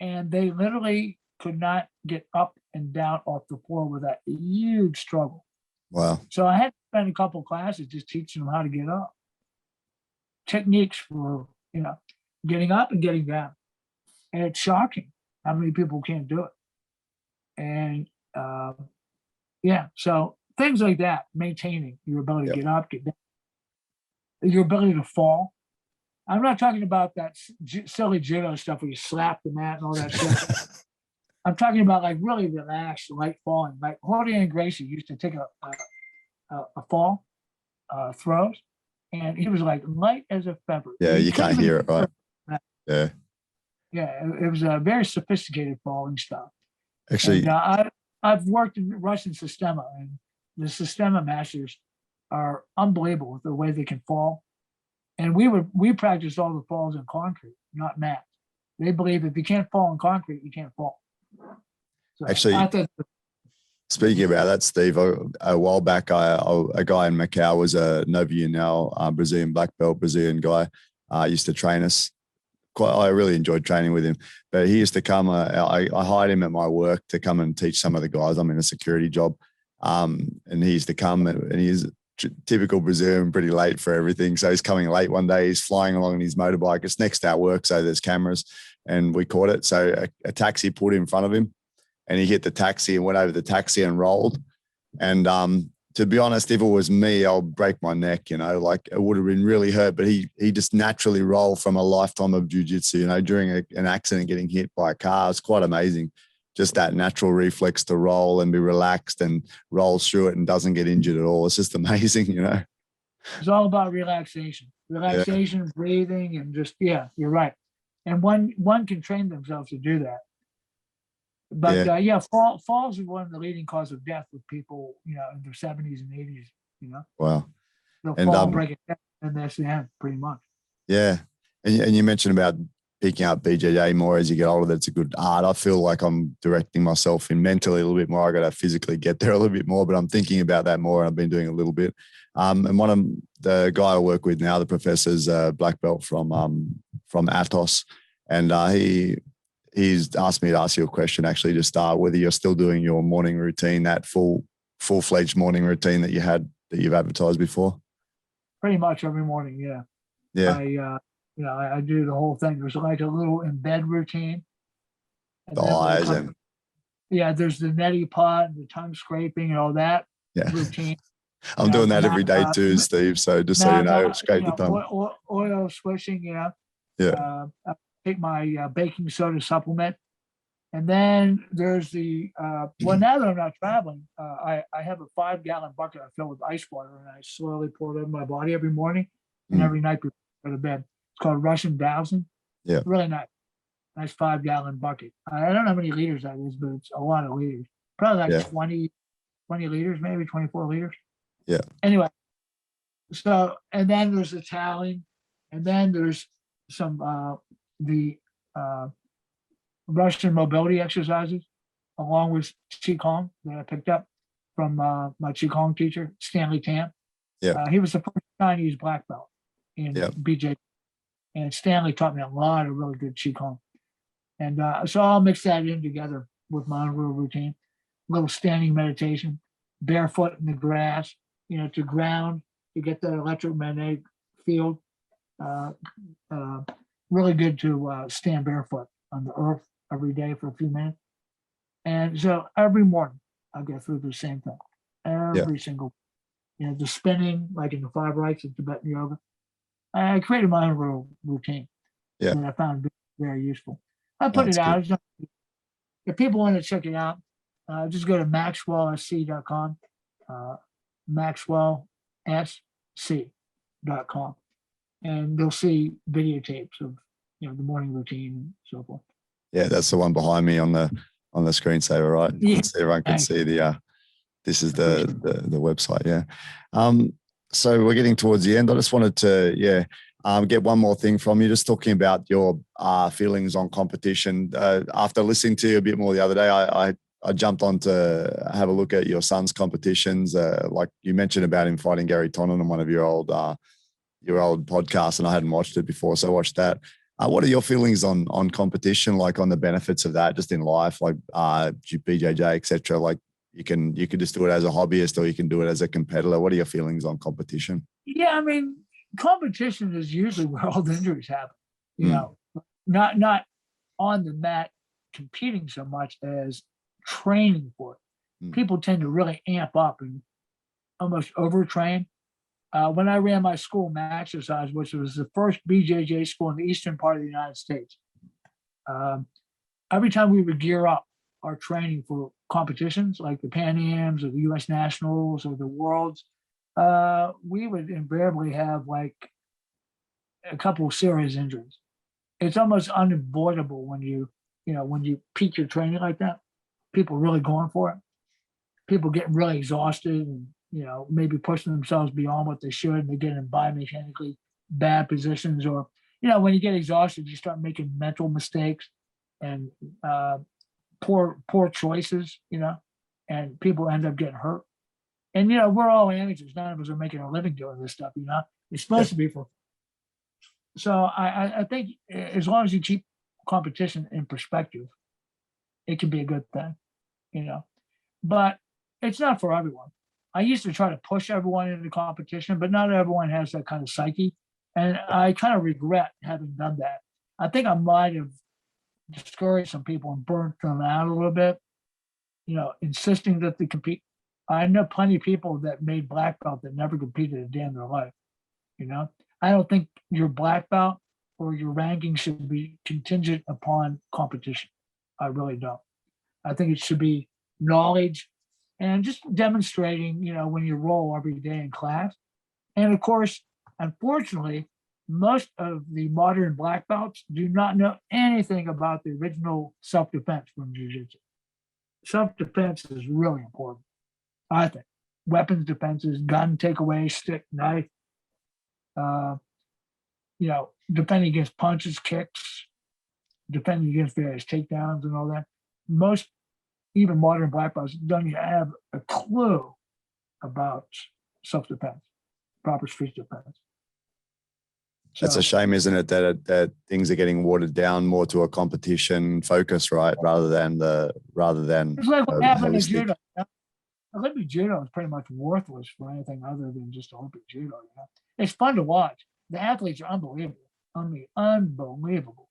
and they literally could not get up and down off the floor without a huge struggle. Wow. So I had to spend a couple of classes just teaching them how to get up. Techniques for, getting up and getting down. And it's shocking how many people can't do it. And so things like that, maintaining your ability to get up, get down, your ability to fall. I'm not talking about that silly judo stuff where you slap the mat and all that stuff. I'm talking about like really relaxed, light falling. Like Helio Gracie used to take a fall, throws, and he was like light as a feather. Yeah, you can't hear it, right? Yeah. Yeah, it was a very sophisticated falling stuff. Actually, and, I've worked in Russian Sistema, and the Sistema masters are unbelievable with the way they can fall. And we practiced all the falls in concrete, not mats. They believe if you can't fall in concrete, you can't fall. So actually, speaking about that, Steve, a while back, a guy in Macau was a Nova Unel, Brazilian black belt, Brazilian guy, used to train us. I really enjoyed training with him, but he used to come. I hired him at my work to come and teach some of the guys. I'm in a security job, and he used to come, and he's typical Brazilian, pretty late for everything. So he's coming late one day. He's flying along on his motorbike. It's next to our work, so there's cameras, and we caught it. So a taxi pulled in front of him, and he hit the taxi and went over the taxi and rolled. And to be honest, if it was me, I'll break my neck, like it would have been really hurt, but he just naturally rolled from a lifetime of jujitsu, during an accident, getting hit by a car. It's quite amazing. Just that natural reflex to roll and be relaxed and rolls through it and doesn't get injured at all. It's just amazing, It's all about relaxation, breathing, and just, you're right. And one can train themselves to do that. But falls are one of the leading cause of death with people, in their 70s and 80s, Wow. They'll fall, break it down, and that's the end, pretty much. Yeah. And you mentioned about picking up BJJ more as you get older. That's a good art. I feel like I'm directing myself in mentally a little bit more. I got to physically get there a little bit more, but I'm thinking about that more. I've been doing a little bit. And one of the guy I work with now, the professor's black belt from Atos, and he's asked me to ask you a question actually to start, whether you're still doing your morning routine, that full-fledged morning routine that you've advertised before. Pretty much every morning, yeah. Yeah. I do the whole thing. There's like a little in bed routine. And there's the neti pot and the tongue scraping and all that routine. I'm doing that every day too, Steve. So just so you know, scrape the tongue. Oil swishing, Yeah. I take my baking soda supplement. And then there's the, now that I'm not traveling, I have a 5-gallon bucket I fill with ice water, and I slowly pour it over my body every morning and every night before I go to bed. It's called Russian dowsing. Yeah. Really nice 5-gallon bucket. I don't know how many liters that is, but it's a lot of liters. Probably like 20 liters, maybe 24 liters. Yeah. Anyway, so, and then there's the toweling, and then there's some, the Russian mobility exercises, along with Qigong that I picked up from my Qigong teacher, Stanley Tam. Yeah. He was the first Chinese black belt in BJJ. And Stanley taught me a lot of really good Qigong. And so I'll mix that in together with my own little routine, a little standing meditation, barefoot in the grass, to ground, to get the electromagnetic field. Really good to stand barefoot on the earth every day for a few minutes. And so every morning I go through the same thing. Every single, the spinning, like in the 5 rights of Tibetan yoga. I created my own little routine that I found very useful. I put it out. If people want to check it out, just go to maxwellsc.com, maxwellsc.com, and they'll see videotapes of the morning routine and so forth. Yeah, that's the one behind me on the screensaver, right? Yeah. Everyone can see this is the website. Yeah. So we're getting towards the end. I just wanted to, get one more thing from you, just talking about your feelings on competition. After listening to you a bit more the other day, I jumped on to have a look at your son's competitions. Like you mentioned about him fighting Gary Tonnen on one of your old podcasts, and I hadn't watched it before, so I watched that. What are your feelings on competition, like on the benefits of that, just in life, like BJJ, etc.? Like you can just do it as a hobbyist, or you can do it as a competitor. What are your feelings on competition? Yeah, I mean, competition is usually where all the injuries happen. Not on the mat competing so much as training for it. People tend to really amp up and almost overtrain. When I ran my school, Maxwell, which was the first BJJ school in the eastern part of the United States, every time we would gear up our training for competitions like the Pan Ams or the U.S. Nationals or the Worlds, we would invariably have like a couple of serious injuries. It's almost unavoidable when you peak your training like that. People really going for it. People getting really exhausted and maybe pushing themselves beyond what they should, and they get in biomechanically bad positions, or when you get exhausted, you start making mental mistakes and poor choices, and people end up getting hurt. And we're all amateurs. None of us are making a living doing this stuff. It's supposed to be for. So I think as long as you keep competition in perspective, it can be a good thing, But it's not for everyone. I used to try to push everyone into competition, but not everyone has that kind of psyche. And I kind of regret having done that. I think I might have discouraged some people and burnt them out a little bit, insisting that they compete. I know plenty of people that made black belt that never competed a day in their life. I don't think your black belt or your ranking should be contingent upon competition. I really don't. I think it should be knowledge and just demonstrating, when you roll every day in class. And of course, unfortunately, most of the modern black belts do not know anything about the original self-defense from Jujutsu. Self-defense is really important, I think. Weapons defenses, gun takeaway, stick, knife, defending against punches, kicks, defending against various takedowns and all that. Most, even modern black belts, don't even have a clue about self-defense, proper street defense. That's a shame, isn't it? That things are getting watered down more to a competition focus, right? Rather than it's like what happened to judo. Olympic judo is pretty much worthless for anything other than just Olympic judo. You know? It's fun to watch. The athletes are unbelievable. I mean, unbelievable.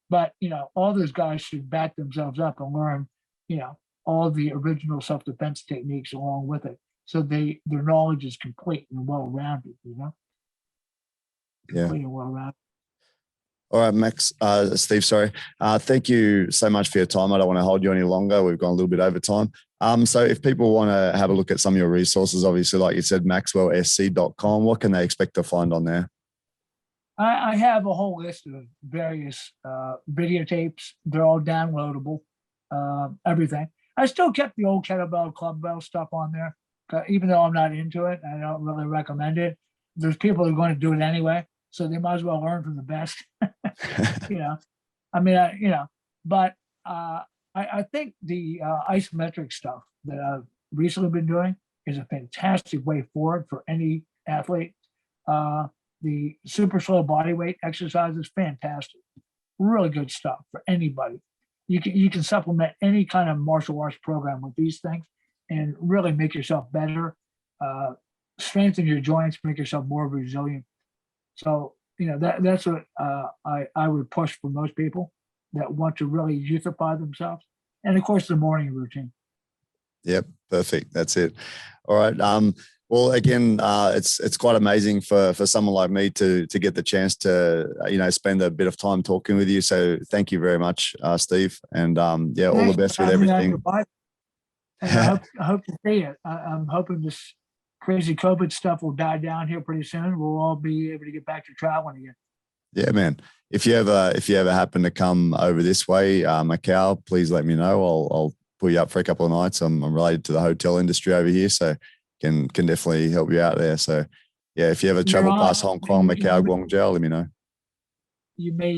But you know, all those guys should back themselves up and learn, you know, all the original self-defense techniques along with it, so their knowledge is complete and well-rounded. You know. Yeah. Well rounded. All right, Steve, sorry. Thank you so much for your time. I don't want to hold you any longer. We've gone a little bit over time. So if people want to have a look at some of your resources, obviously, like you said, maxwellsc.com, what can they expect to find on there? I have a whole list of various videotapes. They're all downloadable, everything. I still kept the old kettlebell, club bell stuff on there, even though I'm not into it. I don't really recommend it. There's people who are going to do it anyway, so they might as well learn from the best. You know, I mean, you know, but I think the isometric stuff that I've recently been doing is a fantastic way forward for any athlete. The super slow body weight exercise is fantastic, really good stuff for anybody. You can supplement any kind of martial arts program with these things and really make yourself better, strengthen your joints, make yourself more resilient. So, you know, that's what I would push for most people that want to really youthify themselves. And of course, the morning routine. Yep, perfect. That's it. All right. Well, again, it's quite amazing for someone like me to get the chance to, you know, spend a bit of time talking with you. So thank you very much, Steve. And yeah, all the best with everything. And I hope to see it. I'm hoping this crazy COVID stuff will die down here pretty soon. We'll all be able to get back to traveling again. Yeah, man. If you ever happen to come over this way, Macau, please let me know. I'll put you up for a couple of nights. I'm related to the hotel industry over here, so can definitely help you out there. So yeah, if you ever travel past Hong Kong, Macau, Guangzhou, let me know. You may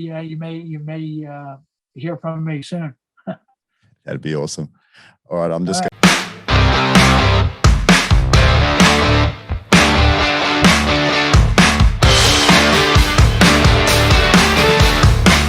hear from me soon. That'd be awesome. All right, I'm just.